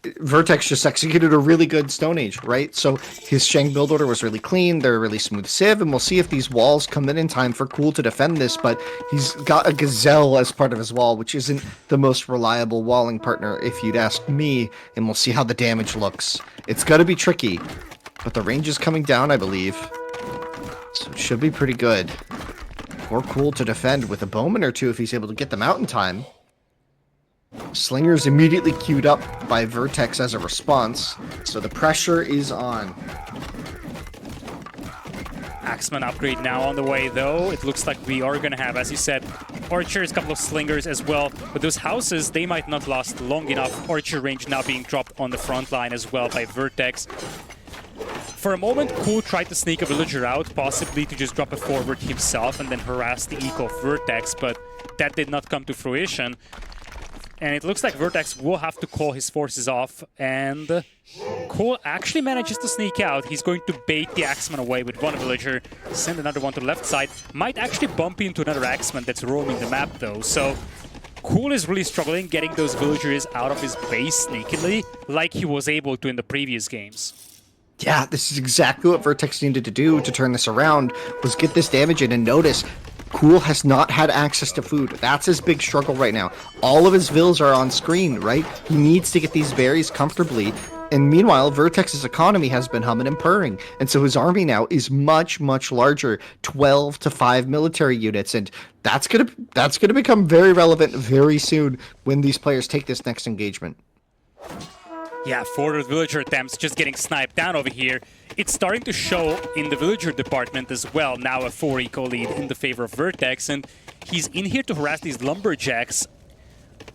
VerteX just executed a really good Stone Age, right? So his Shang build order was really clean. They're a really smooth civ, and we'll see if these walls come in time for CooL to defend this, but he's got a Gazelle as part of his wall, which isn't the most reliable walling partner, if you'd ask me, and we'll see how the damage looks. It's going to be tricky, but the range is coming down, I believe, so it should be pretty good for CooL to defend with a bowman or two if he's able to get them out in time. Slinger's immediately queued up by VerteX as a response, so the pressure is on. Axeman upgrade now on the way, though. It looks like we are going to have, as you said, archers, a couple of slingers as well. But those houses, they might not last long enough. Archer range now being dropped on the front line as well by VerteX. For a moment, CooL tried to sneak a villager out, possibly to just drop a forward himself and then harass the eco of VerteX, but that did not come to fruition. And it looks like VerteX will have to call his forces off, and CooL actually manages to sneak out. He's going to bait the Axeman away with one villager, send another one to the left side. Might actually bump into another Axeman that's roaming the map, though. So CooL is really struggling getting those villagers out of his base sneakily, like he was able to in the previous games. Yeah, this is exactly what VerteX needed to do to turn this around, was get this damage in, and notice CooL has not had access to food. That's his big struggle right now. All of his Vils are on screen, right? He needs to get these berries comfortably. And meanwhile, VerteX's economy has been humming and purring. And so his army now is much, much larger. 12 to 5 military units. And that's gonna become very relevant very soon when these players take this next engagement. Yeah, forward villager attempts just getting sniped down over here. It's starting to show in the villager department as well. Now a 4 eco lead in the favor of VerteX, and he's in here to harass these lumberjacks.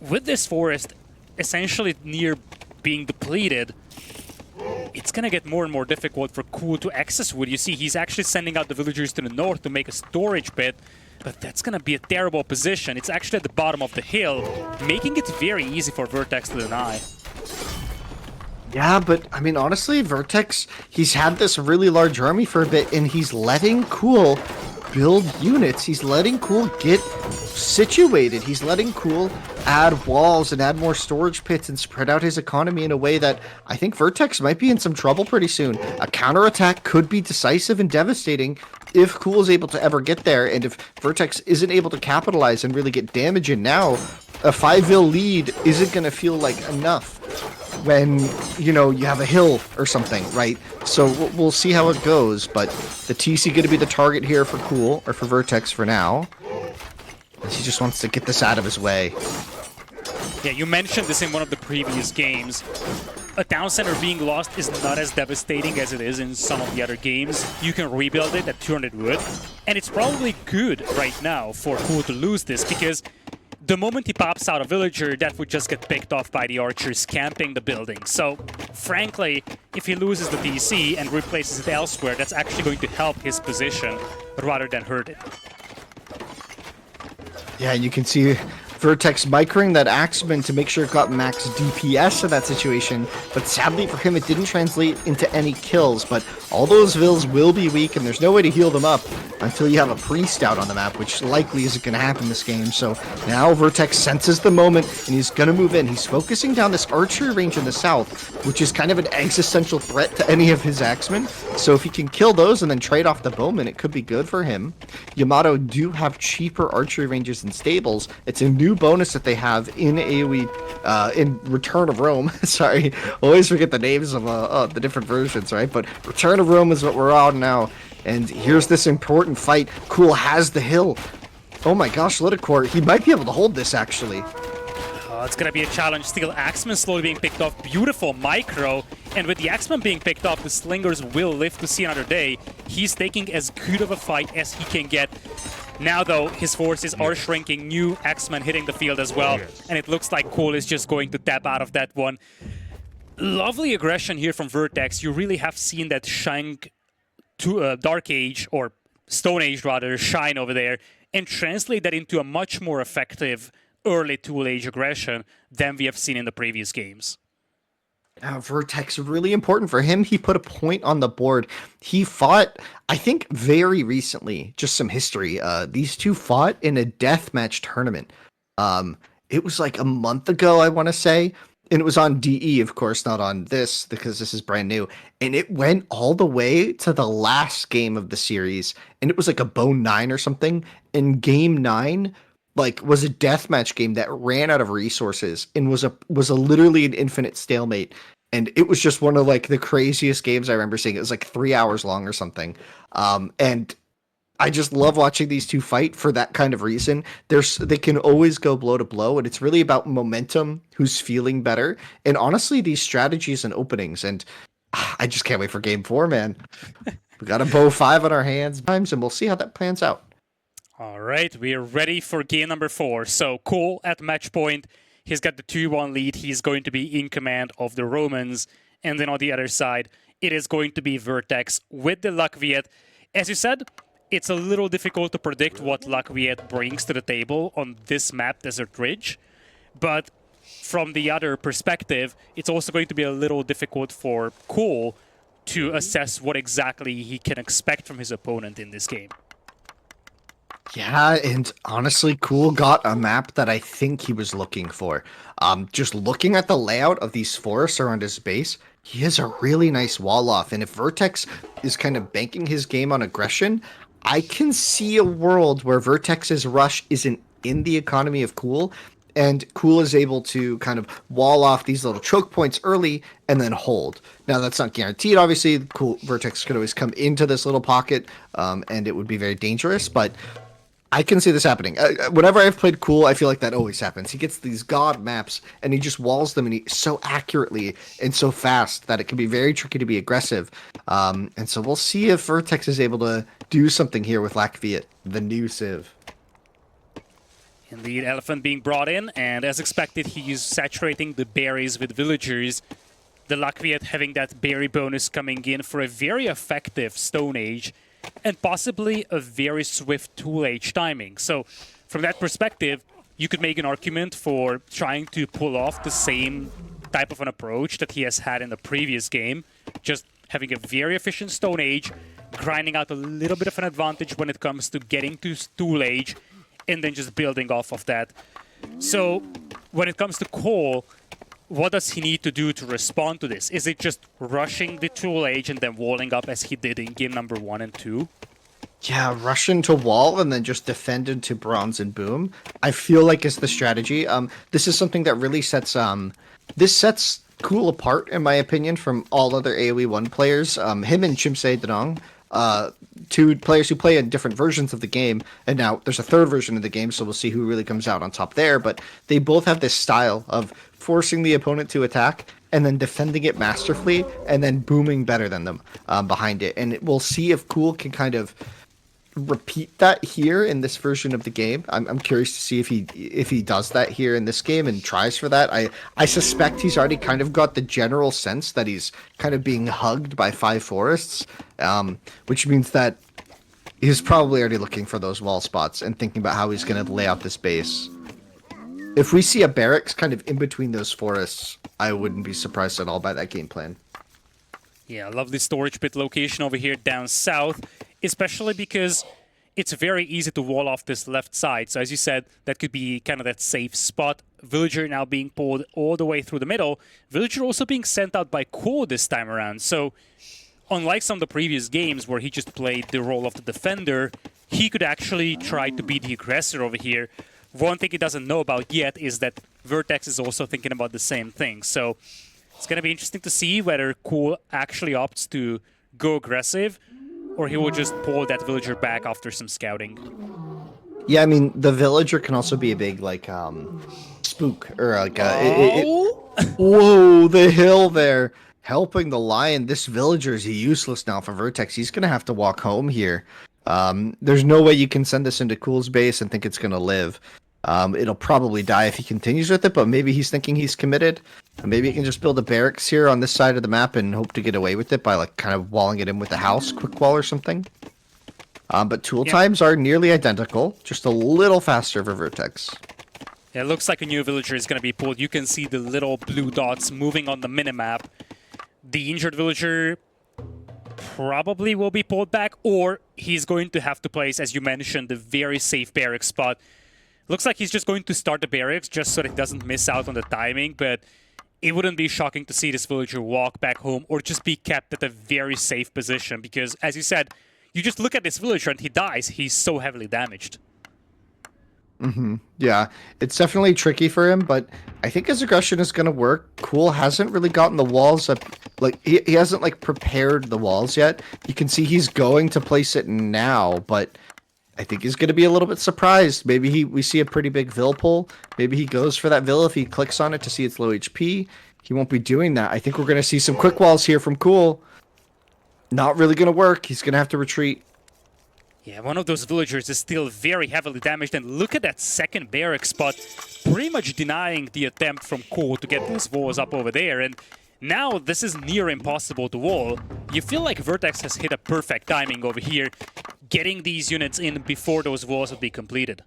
With this forest essentially near being depleted, it's gonna get more and more difficult for CooL to access wood. You see, he's actually sending out the villagers to the north to make a storage pit, but that's gonna be a terrible position. It's actually at the bottom of the hill, making it very easy for VerteX to deny. Yeah, but I mean, honestly, VerteX, he's had this really large army for a bit, and he's letting CooL build units. He's letting CooL get situated. He's letting CooL add walls and add more storage pits and spread out his economy in a way that I think VerteX might be in some trouble pretty soon. A counterattack could be decisive and devastating if CooL is able to ever get there, and if VerteX isn't able to capitalize and really get damage in now, a 5-vil lead isn't going to feel like enough when, you have a hill or something, right? So we'll see how it goes, but the TC going to be the target here for CooL, or for VerteX for now. He just wants to get this out of his way. Yeah, you mentioned this in one of the previous games. A town center being lost is not as devastating as it is in some of the other games. You can rebuild it at 200 wood, and it's probably good right now for CooL to lose this, because the moment he pops out a villager, that would just get picked off by the archers camping the building. So, frankly, if he loses the DC and replaces it elsewhere, that's actually going to help his position rather than hurt it. Yeah, you can see VerteX microing that Axeman to make sure it got max DPS in that situation, but sadly for him it didn't translate into any kills, but all those vills will be weak and there's no way to heal them up until you have a priest out on the map, which likely isn't going to happen this game. So now VerteX senses the moment and he's going to move in. He's focusing down this archery range in the south, which is kind of an existential threat to any of his Axemen. So if he can kill those and then trade off the bowman, it could be good for him. Yamato do have cheaper archery ranges and stables. It's a new bonus that they have in AoE, in Return of Rome. Sorry, always forget the names of the different versions, right? But Return of Rome is what we're on now. And here's this important fight. CooL has the hill. Oh my gosh, Lidakor, he might be able to hold this actually. It's going to be a challenge still. Axeman slowly being picked off. Beautiful micro. And with the Axeman being picked off, the Slingers will live to see another day. He's taking as good of a fight as he can get. Now, though, his forces are shrinking. New Axeman hitting the field as well. And it looks like CooL is just going to tap out of that one. Lovely aggression here from VerteX. You really have seen that Dark Age, or Stone Age rather, shine over there and translate that into a much more effective early Tool Age aggression than we have seen in the previous games. VerteX, really important for him. He put a point on the board. He fought, I think, very recently, just some history. These two fought in a deathmatch tournament. It was like a month ago, I want to say. And it was on DE, of course, not on this, because this is brand new. And it went all the way to the last game of the series. And it was like a Bone 9 or something. And Game 9 was a deathmatch game that ran out of resources and was a literally an infinite stalemate. And it was just one of the craziest games I remember seeing. It was like 3 hours long or something. And I just love watching these two fight for that kind of reason. They can always go blow to blow, and it's really about momentum, who's feeling better, and honestly, these strategies and openings. And I just can't wait for Game 4, man. We got a bow 5 on our hands, and we'll see how that plans out. All right, we are ready for game number 4. So CooL at match point. He's got the 2-1 lead. He's going to be in command of the Romans. And then on the other side, it is going to be VerteX with the Lakhviet. As you said, it's a little difficult to predict what Lakhviet brings to the table on this map, Desert Ridge. But from the other perspective, it's also going to be a little difficult for CooL to assess what exactly he can expect from his opponent in this game. Yeah, and honestly, CooL got a map that I think he was looking for. Just looking at the layout of these forests around his base, he has a really nice wall off. And if VerteX is kind of banking his game on aggression, I can see a world where VerteX's rush isn't in the economy of CooL, and CooL is able to kind of wall off these little choke points early and then hold. Now, that's not guaranteed, obviously. VerteX could always come into this little pocket, and it would be very dangerous, but I can see this happening. Whenever I've played CooL, I feel like that always happens. He gets these god maps, and he just walls them so accurately and so fast that it can be very tricky to be aggressive. And so we'll see if VerteX is able to do something here with Lakhviet, the new Civ. Indeed, Elephant being brought in, and as expected, he's saturating the berries with villagers. The Lakhviet having that berry bonus coming in for a very effective Stone Age, and possibly a very swift Tool Age timing. So, from that perspective, you could make an argument for trying to pull off the same type of an approach that he has had in the previous game, just having a very efficient Stone Age, grinding out a little bit of an advantage when it comes to getting to Tool Age, and then just building off of that. So, when it comes to CooL, what does he need to do to respond to this? Is it just rushing the Tool Age and then walling up as he did in game number 1 and 2? Yeah, rush into wall and then just defend into bronze and boom, I feel like is the strategy. This is something that really sets CooL apart, in my opinion, from all other AoE 1 players. Him and Chimse Danong, two players who play in different versions of the game, and now there's a third version of the game, so we'll see who really comes out on top there, but they both have this style of forcing the opponent to attack and then defending it masterfully and then booming better than them behind it. And we'll see if CooL can kind of repeat that here in this version of the game. I'm curious to see if he does that here in this game and tries for that. I suspect he's already kind of got the general sense that he's kind of being hugged by 5 forests, which means that he's probably already looking for those wall spots and thinking about how he's going to lay out this base. If we see a barracks kind of in between those forests, I wouldn't be surprised at all by that game plan. Yeah, lovely storage pit location over here down south, especially because it's very easy to wall off this left side. So as you said, that could be kind of that safe spot. Villager now being pulled all the way through the middle. Villager also being sent out by CooL this time around. So unlike some of the previous games where he just played the role of the defender, he could actually try to be the aggressor over here. One thing he doesn't know about yet is that VerteX is also thinking about the same thing. So it's going to be interesting to see whether CooL actually opts to go aggressive or he will just pull that villager back after some scouting. Yeah, I mean, the villager can also be a big, like, spook, or like, whoa, the hill there, helping the lion. This villager is useless now for VerteX. He's going to have to walk home here. There's no way you can send this into CooL's base and think it's going to live. It'll probably die if he continues with it, but maybe he's thinking he's committed. Maybe he can just build a barracks here on this side of the map and hope to get away with it by like kind of walling it in with a house, quick wall or something. But tool times are nearly identical, just a little faster for VerteX. Yeah, it looks like a new villager is going to be pulled. You can see the little blue dots moving on the minimap. The injured villager probably will be pulled back, or he's going to have to place, as you mentioned, the very safe barracks spot. Looks like he's just going to start the barracks just so that he doesn't miss out on the timing, but it wouldn't be shocking to see this villager walk back home or just be kept at a very safe position because, as you said, you just look at this villager and he dies. He's so heavily damaged. Yeah, it's definitely tricky for him, but I think his aggression is going to work. CooL hasn't really gotten the walls up. Like, he hasn't, like, prepared the walls yet. You can see he's going to place it now, but I think he's going to be a little bit surprised. Maybe we see a pretty big Vill pull. Maybe he goes for that Vill if he clicks on it to see it's low HP. He won't be doing that. I think we're going to see some quick walls here from CooL. Not really going to work. He's going to have to retreat. Yeah, one of those villagers is still very heavily damaged, and look at that second barrack spot, pretty much denying the attempt from CooL to get those walls up over there, and now this is near impossible to wall. You feel like VerteX has hit a perfect timing over here, getting these units in before those walls would be completed.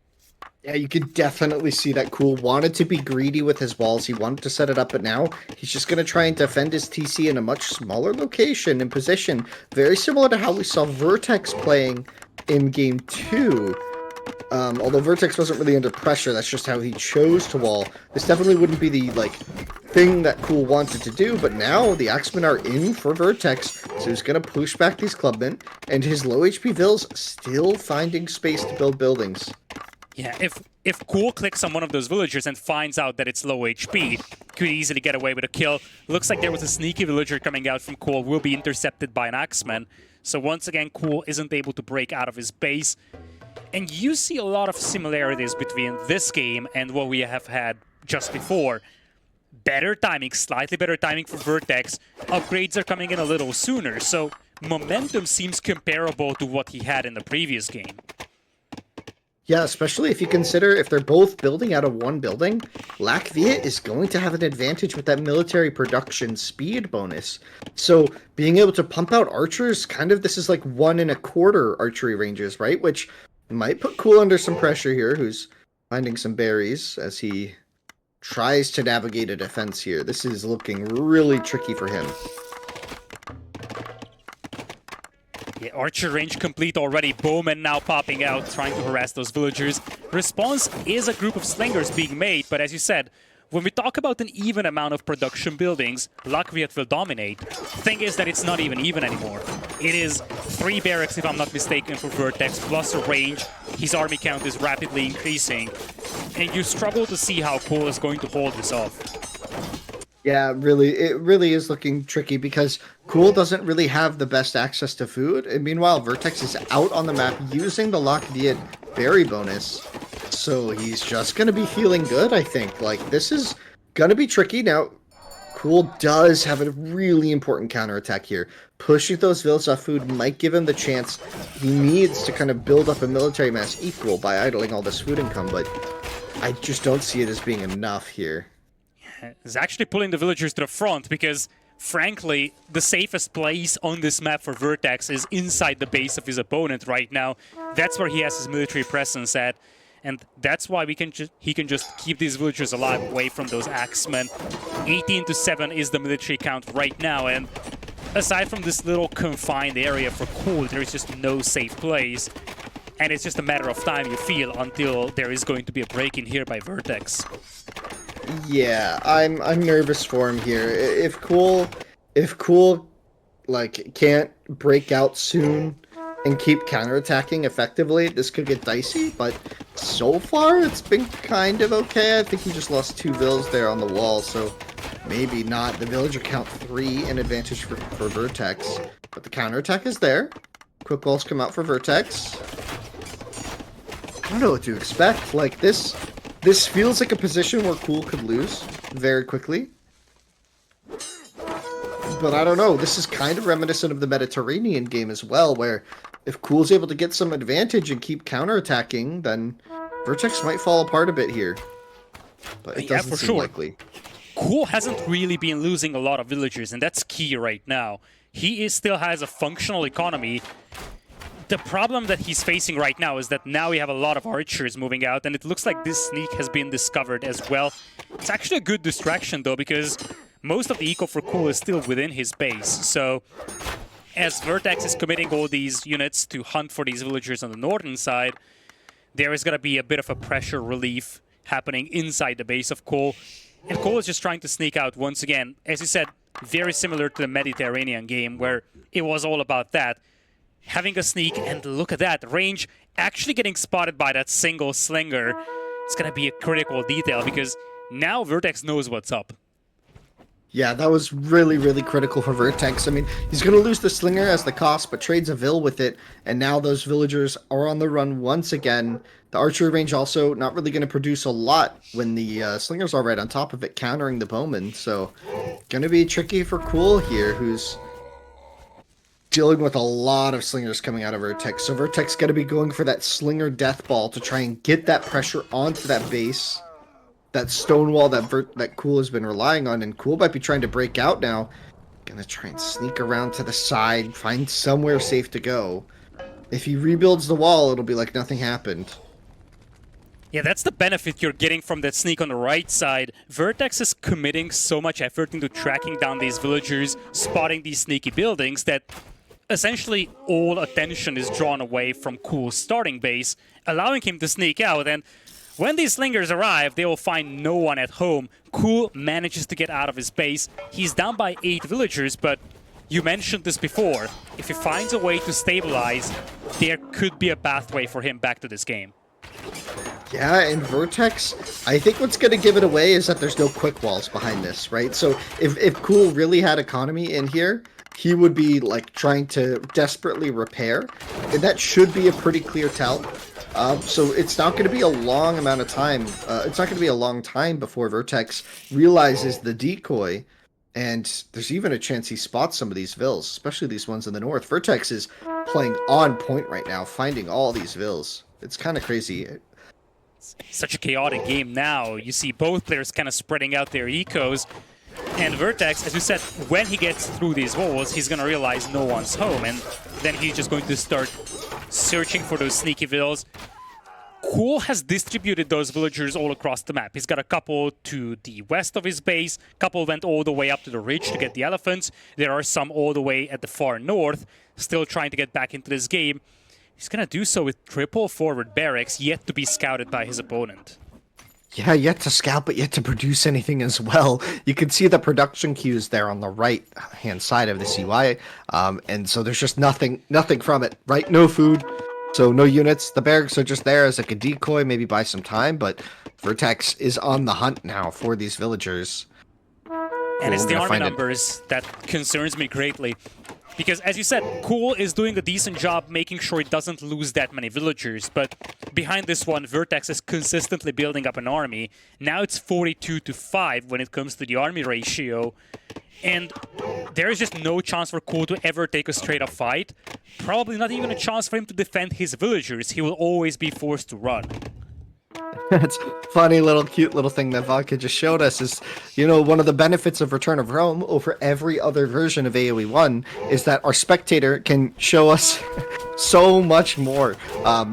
Yeah, you could definitely see that CooL wanted to be greedy with his walls. He wanted to set it up, but now he's just going to try and defend his TC in a much smaller location and position. Very similar to how we saw VerteX playing in Game 2. Although VerteX wasn't really under pressure, that's just how he chose to wall. This definitely wouldn't be the, like, thing that CooL wanted to do, but now the Axemen are in for VerteX, so he's going to push back these clubmen, and his low HP Vills still finding space to build buildings. Yeah, if CooL clicks on one of those villagers and finds out that it's low HP, could easily get away with a kill. Looks like there was a sneaky villager coming out from CooL, will be intercepted by an Axeman. So once again, CooL isn't able to break out of his base. And you see a lot of similarities between this game and what we have had just before. Better timing, slightly better timing for VerteX. Upgrades are coming in a little sooner, so momentum seems comparable to what he had in the previous game. Yeah, especially if you consider if they're both building out of one building, Latvia is going to have an advantage with that military production speed bonus. So being able to pump out archers, kind of this is like 1 1/4 archery ranges, right? Which might put CooL under some pressure here, who's finding some berries as he tries to navigate a defense here. This is looking really tricky for him. Yeah, archer range complete already. Bowman now popping out, trying to harass those villagers. Response is a group of slingers being made, but as you said, when we talk about an even amount of production buildings, Latvia will dominate. Thing is that it's not even anymore. It is 3 barracks, if I'm not mistaken, for VerteX, plus a range. His army count is rapidly increasing, and you struggle to see how CooL is going to hold this off. Yeah, it really is looking tricky because CooL doesn't really have the best access to food, and meanwhile VerteX is out on the map using the Latvia berry bonus, so he's just going to be feeling good, I think. Like, this is going to be tricky. Now, CooL does have a really important counterattack here. pushing those villas off food might give him the chance he needs to kind of build up a military mass equal by idling all this food income, but I just don't see it as being enough here. He's actually pulling the villagers to the front because, frankly, the safest place on this map for VerteX is inside the base of his opponent right now. That's where he has his military presence at, and that's why he can just keep these villagers alive away from those axemen. 18-7 is the military count right now, and aside from this little confined area for CooL, there is just no safe place. And it's just a matter of time, you feel, until there is going to be a break in here by VerteX. Yeah, I'm nervous for him here. If CooL like can't break out soon and keep counterattacking effectively, this could get dicey, but so far it's been kind of okay. I think he just lost 2 vills there on the wall, so maybe not. The villager count 3 an advantage for VerteX, but the counterattack is there. Quick walls come out for VerteX. I don't know what to expect. Like, this feels like a position where CooL could lose very quickly. But I don't know. This is kind of reminiscent of the Mediterranean game as well, where if CooL's able to get some advantage and keep counterattacking, then VerteX might fall apart a bit here. But it doesn't seem likely. CooL hasn't really been losing a lot of villagers, and that's key right now. He still has a functional economy. The problem that he's facing right now is that now we have a lot of archers moving out, and it looks like this sneak has been discovered as well. It's actually a good distraction, though, because most of the eco for CooL is still within his base. So as VerteX is committing all these units to hunt for these villagers on the northern side, there is going to be a bit of a pressure relief happening inside the base of CooL. And CooL is just trying to sneak out once again. As you said, very similar to the Mediterranean game, where it was all about that. Having a sneak, and look at that, range actually getting spotted by that single slinger. It's going to be a critical detail, because now VerteX knows what's up. Yeah, that was really, really critical for VerteX. I mean, he's going to lose the slinger as the cost, but trades a vill with it, and now those villagers are on the run once again. The archery range also not really going to produce a lot when the slingers are right on top of it, countering the bowmen. So, going to be tricky for CooL here, who's dealing with a lot of slingers coming out of VerteX. So VerteX got to be going for that slinger death ball to try and get that pressure onto that base, that stone wall that CooL has been relying on, and CooL might be trying to break out now. Gonna try and sneak around to the side, find somewhere safe to go. If he rebuilds the wall, it'll be like nothing happened. Yeah, that's the benefit you're getting from that sneak on the right side. VerteX is committing so much effort into tracking down these villagers, spotting these sneaky buildings, that essentially all attention is drawn away from CooL's starting base, allowing him to sneak out. And when these slingers arrive, they will find no one at home. CooL manages to get out of his base. He's down by 8 villagers, but you mentioned this before. If he finds a way to stabilize, there could be a pathway for him back to this game. Yeah, and VerteX, I think what's going to give it away is that there's no quick walls behind this, right? So if CooL really had economy in here, he would be like trying to desperately repair, and that should be a pretty clear tell. So it's not going to be a long amount of time. It's not going to be a long time before VerteX realizes the decoy, and there's even a chance he spots some of these vills, especially these ones in the north. VerteX is playing on point right now, finding all these vills. It's kind of crazy. Such a chaotic game now. You see both players kind of spreading out their ecos. And VerteX, as you said, when he gets through these walls, he's going to realize no one's home. And then he's just going to start searching for those sneaky villas. CooL has distributed those villagers all across the map. He's got a couple to the west of his base. A couple went all the way up to the ridge to get the elephants. There are some all the way at the far north, still trying to get back into this game. He's going to do so with triple forward barracks, yet to be scouted by his opponent. Yeah, yet to scout, but yet to produce anything as well. You can see the production queues there on the right-hand side of the CY, and so there's just nothing from it, right? No food, so no units. The barracks are just there as like a decoy, maybe buy some time, but VerteX is on the hunt now for these villagers. And it's the army numbers that concerns me greatly. Because, as you said, CooL is doing a decent job making sure it doesn't lose that many villagers, but behind this one, VerteX is consistently building up an army. Now it's 42-5 when it comes to the army ratio, and there is just no chance for CooL to ever take a straight-up fight. Probably not even a chance for him to defend his villagers. He will always be forced to run. It's funny little cute little thing that Vodka just showed us is, you know, one of the benefits of Return of Rome over every other version of AoE 1 is that our spectator can show us so much more.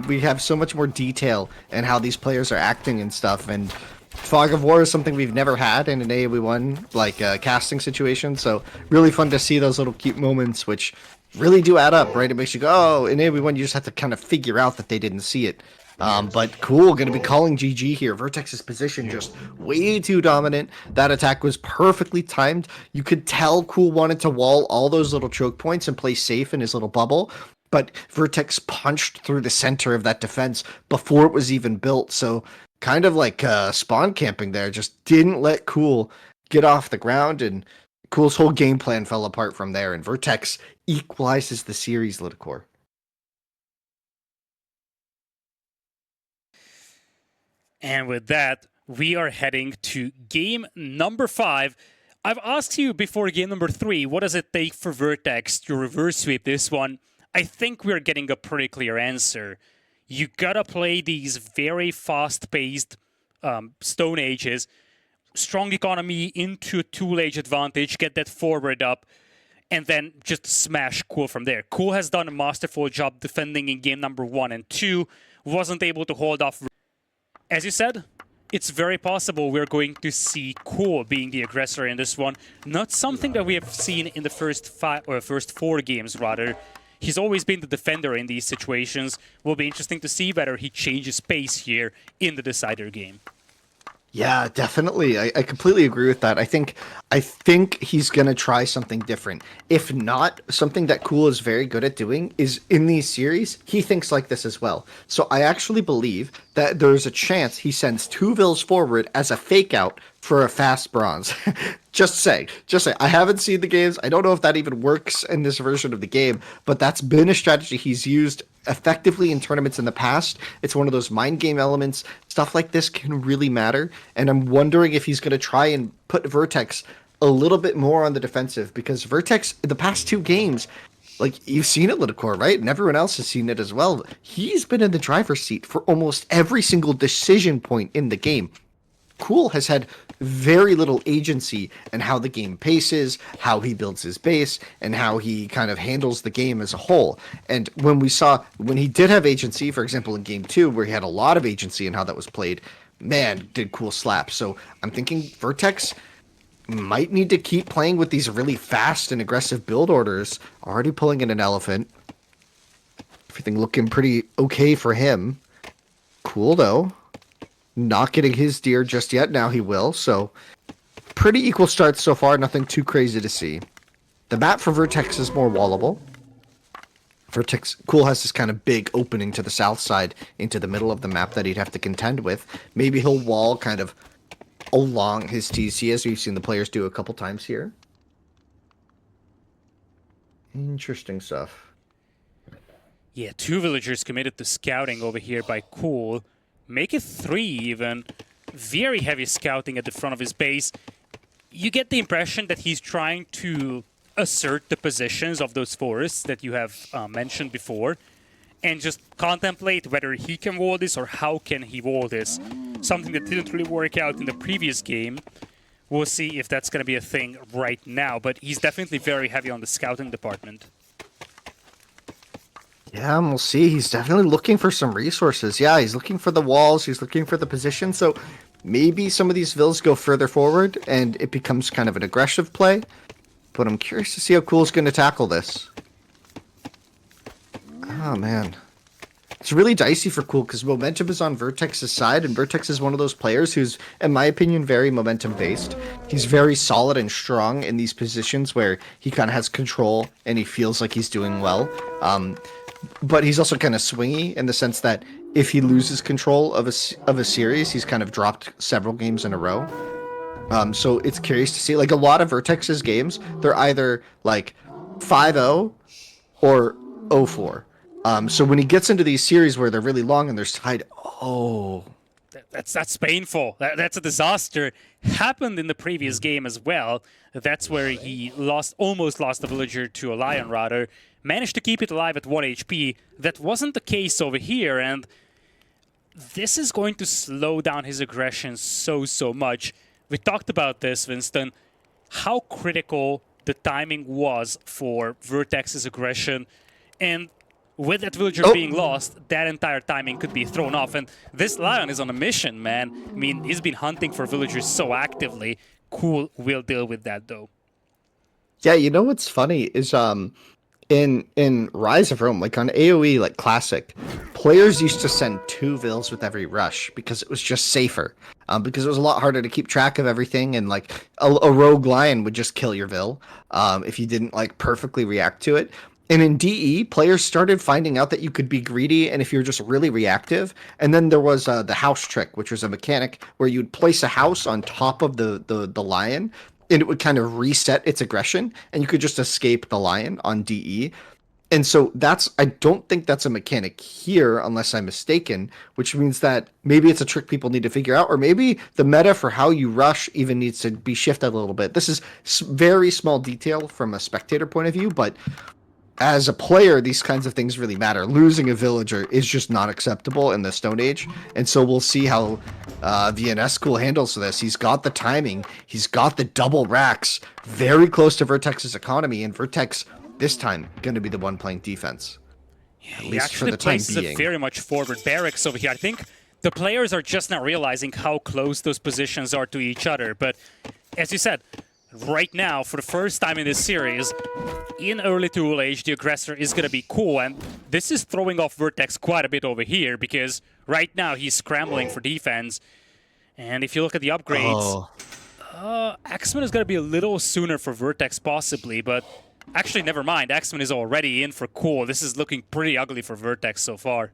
We have so much more detail in how these players are acting and stuff, and Fog of War is something we've never had in an AoE 1 like casting situation, so really fun to see those little cute moments which really do add up, right? It makes you go, oh, in AoE 1 you just have to kind of figure out that they didn't see it. But CooL going to be calling GG here. VerteX's position just way too dominant. That attack was perfectly timed. You could tell CooL wanted to wall all those little choke points and play safe in his little bubble. But VerteX punched through the center of that defense before it was even built. So kind of like spawn camping there. Just didn't let CooL get off the ground. And CooL's whole game plan fell apart from there. And VerteX equalizes the series, Lidakor. And with that, we are heading to game number 5. I've asked you before game number 3, what does it take for VerteX to reverse sweep this one? I think we're getting a pretty clear answer. You gotta play these very fast-paced Stone Ages, strong economy into a tool age advantage, get that forward up, and then just smash CooL from there. CooL has done a masterful job defending in game number 1 and 2, wasn't able to hold off. As you said, it's very possible we're going to see CooL being the aggressor in this one. Not something that we have seen in the first 4 games, rather. He's always been the defender in these situations. Will be interesting to see whether he changes pace here in the decider game. Yeah, definitely. I completely agree with that. I think he's gonna try something different. If not, something that CooL is very good at doing is in these series, he thinks like this as well. So I actually believe that there's a chance he sends 2 vills forward as a fake out for a fast bronze. Just say. I haven't seen the games. I don't know if that even works in this version of the game, but that's been a strategy he's used effectively in tournaments in the past. It's one of those mind game elements. Stuff like this can really matter, and I'm wondering if he's going to try and put VerteX a little bit more on the defensive, because VerteX in the past 2 games, like you've seen it, Lidakor, right? And everyone else has seen it as well. He's been in the driver's seat for almost every single decision point in the game. CooL has had very little agency in how the game paces, how he builds his base, and how he kind of handles the game as a whole. And when he did have agency, for example, in game 2, where he had a lot of agency in how that was played, man, did CooL slap. So I'm thinking VerteX might need to keep playing with these really fast and aggressive build orders. Already pulling in an elephant. Everything looking pretty okay for him. CooL, though. Not getting his deer just yet. Now he will. So pretty equal starts so far. Nothing too crazy to see. The map for VerteX is more wallable. CooL has this kind of big opening to the south side into the middle of the map that he'd have to contend with. Maybe he'll wall kind of along his TC, as we've seen the players do a couple times here. Interesting stuff. Yeah, 2 villagers committed to scouting over here by CooL. Make it 3 even. Very heavy scouting at the front of his base. You get the impression that he's trying to assert the positions of those forests that you have mentioned before, and just contemplate whether he can wall this or how can he wall this. Something that didn't really work out in the previous game. We'll see if that's going to be a thing right now, but he's definitely very heavy on the scouting department. Yeah, and we'll see. He's definitely looking for some resources. Yeah, he's looking for the walls. He's looking for the position. So maybe some of these vills go further forward and it becomes kind of an aggressive play. But I'm curious to see how CooL's going to tackle this. Oh, man. It's really dicey for CooL because momentum is on VerteX's side, and VerteX is one of those players who's, in my opinion, very momentum-based. He's very solid and strong in these positions where he kind of has control and he feels like he's doing well. But he's also kind of swingy in the sense that if he loses control of a series, he's kind of dropped several games in a row. So it's curious to see. Like, a lot of VerteX's games, they're either like 5-0 or 0-4. So when he gets into these series where they're really long and they're tied, oh, That's painful. That's a disaster. Happened in the previous game as well. That's where he almost lost a villager to a lion rather. Managed to keep it alive at 1 HP. That wasn't the case over here, and this is going to slow down his aggression so much. We talked about this, Winston. How critical the timing was for VerteX's aggression, and with that villager being lost, that entire timing could be thrown off. And this Lion is on a mission, man. I mean, he's been hunting for villagers so actively. CooL will deal with that, though. yeah. You know what's funny is in Rise of Rome, like on AoE, like classic, players used to send 2 vills with every rush because it was just safer. Because it was a lot harder to keep track of everything, and like a rogue lion would just kill your vill if you didn't like perfectly react to it. And in DE, players started finding out that you could be greedy, and if you're just really reactive. And then there was the house trick, which was a mechanic where you'd place a house on top of the lion, and it would kind of reset its aggression, and you could just escape the lion on DE. And so I don't think that's a mechanic here, unless I'm mistaken, which means that maybe it's a trick people need to figure out, or maybe the meta for how you rush even needs to be shifted a little bit. This is very small detail from a spectator point of view, but as a player, these kinds of things really matter. Losing a villager is just not acceptable in the Stone Age, and so we'll see how VNS CooL handles this. He's got the timing, he's got the double racks, very close to Vertex's economy, and VerteX this time going to be the one playing defense. Yeah, he actually places a very much forward barracks over here. I think the players are just now realizing how close those positions are to each other, but as you said, right now, for the first time in this series, in early TaToH age, the aggressor is going to be CooL, and this is throwing off VerteX quite a bit over here, because right now he's scrambling for defense, and if you look at the upgrades, Axeman is going to be a little sooner for VerteX possibly, but actually never mind, Axeman is already in for CooL. This is looking pretty ugly for VerteX so far.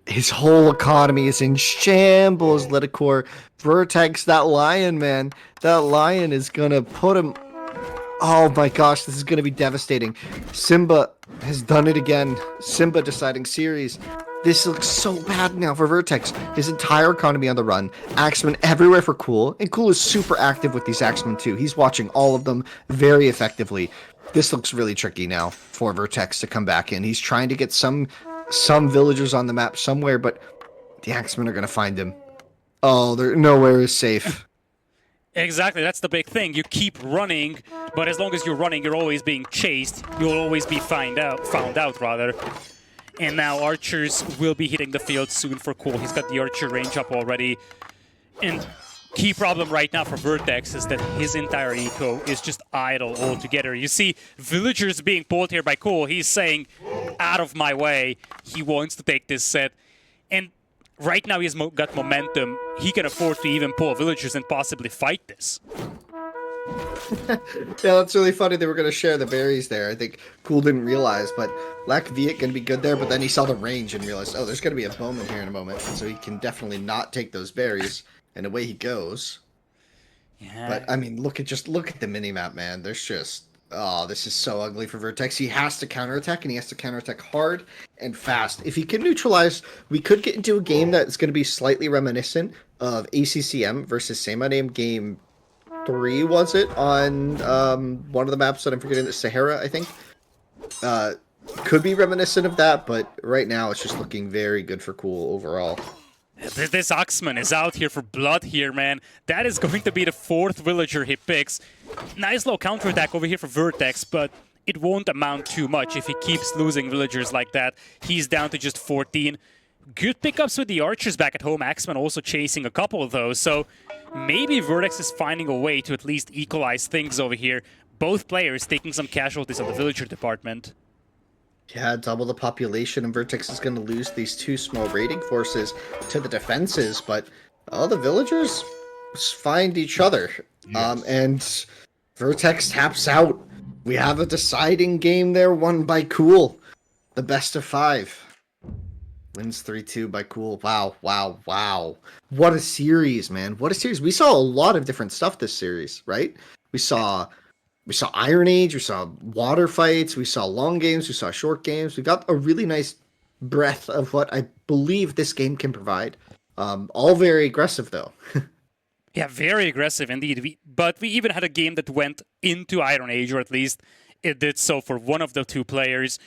His whole economy is in shambles, Lidakor. VerteX, that lion, man. That lion is going to put him... Oh my gosh, this is going to be devastating. Simba has done it again. Simba deciding series. This looks so bad now for VerteX. His entire economy on the run. Axeman everywhere for CooL. And CooL is super active with these Axeman too. He's watching all of them very effectively. This looks really tricky now for VerteX to come back in. He's trying to get some villagers on the map somewhere, but the Axemen are going to find him. Oh, nowhere is safe. Exactly, that's the big thing. You keep running, but as long as you're running, you're always being chased. You'll always be found out rather. And now archers will be hitting the field soon for CooL. He's got the archer range up already. And key problem right now for VerteX is that his entire eco is just idle altogether. You see villagers being pulled here by CooL. He's saying, out of my way. He wants to take this set. And right now he's got momentum. He can afford to even pull villagers and possibly fight this. Yeah, that's really funny. They were going to share the berries there. I think CooL didn't realize, but Lack Viet going to be good there. But then he saw the range and realized, oh, there's going to be a bowman here in a moment. And so he can definitely not take those berries. And away he goes. Yeah. But, I mean, look at the minimap, man. There's just... Oh, this is so ugly for VerteX. He has to counterattack, and he has to counterattack hard and fast. If he can neutralize, we could get into a game that's going to be slightly reminiscent of ACCM versus Saymyname game 3, was it? On one of the maps that I'm forgetting, the Sahara, I think. Could be reminiscent of that, but right now it's just looking very good for CooL overall. This Axeman is out here for blood here, man. That is going to be the 4th villager he picks. Nice low counterattack over here for VerteX, but it won't amount too much if he keeps losing villagers like that. He's down to just 14. Good pickups with the archers back at home. Axeman also chasing a couple of those, so maybe VerteX is finding a way to at least equalize things over here. Both players taking some casualties on the villager department. Yeah, double the population, and VerteX is going to lose these 2 small raiding forces to the defenses, but all the villagers find each other. Yes. And VerteX taps out. We have a deciding game there, won by CooL. The best of 5. Wins 3-2 by CooL. Wow, wow, wow. What a series, man. What a series. We saw a lot of different stuff this series, right? We saw We saw Iron Age, we saw water fights, we saw long games, we saw short games. We got a really nice breadth of what I believe this game can provide. All very aggressive though. Yeah, very aggressive indeed. But we even had a game that went into Iron Age, or at least it did so for one of the two players.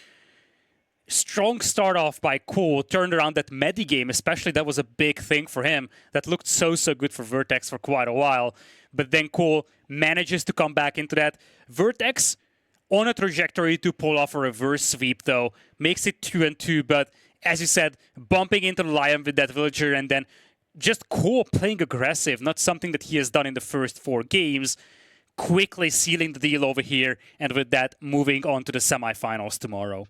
Strong start off by CooL, turned around that medi game, especially that was a big thing for him. That looked so good for VerteX for quite a while. But then CooL manages to come back into that. VerteX on a trajectory to pull off a reverse sweep though, makes it 2-2, but as you said, bumping into the Lion with that villager and then just CooL playing aggressive, not something that he has done in the first 4 games, quickly sealing the deal over here, and with that, moving on to the semifinals tomorrow.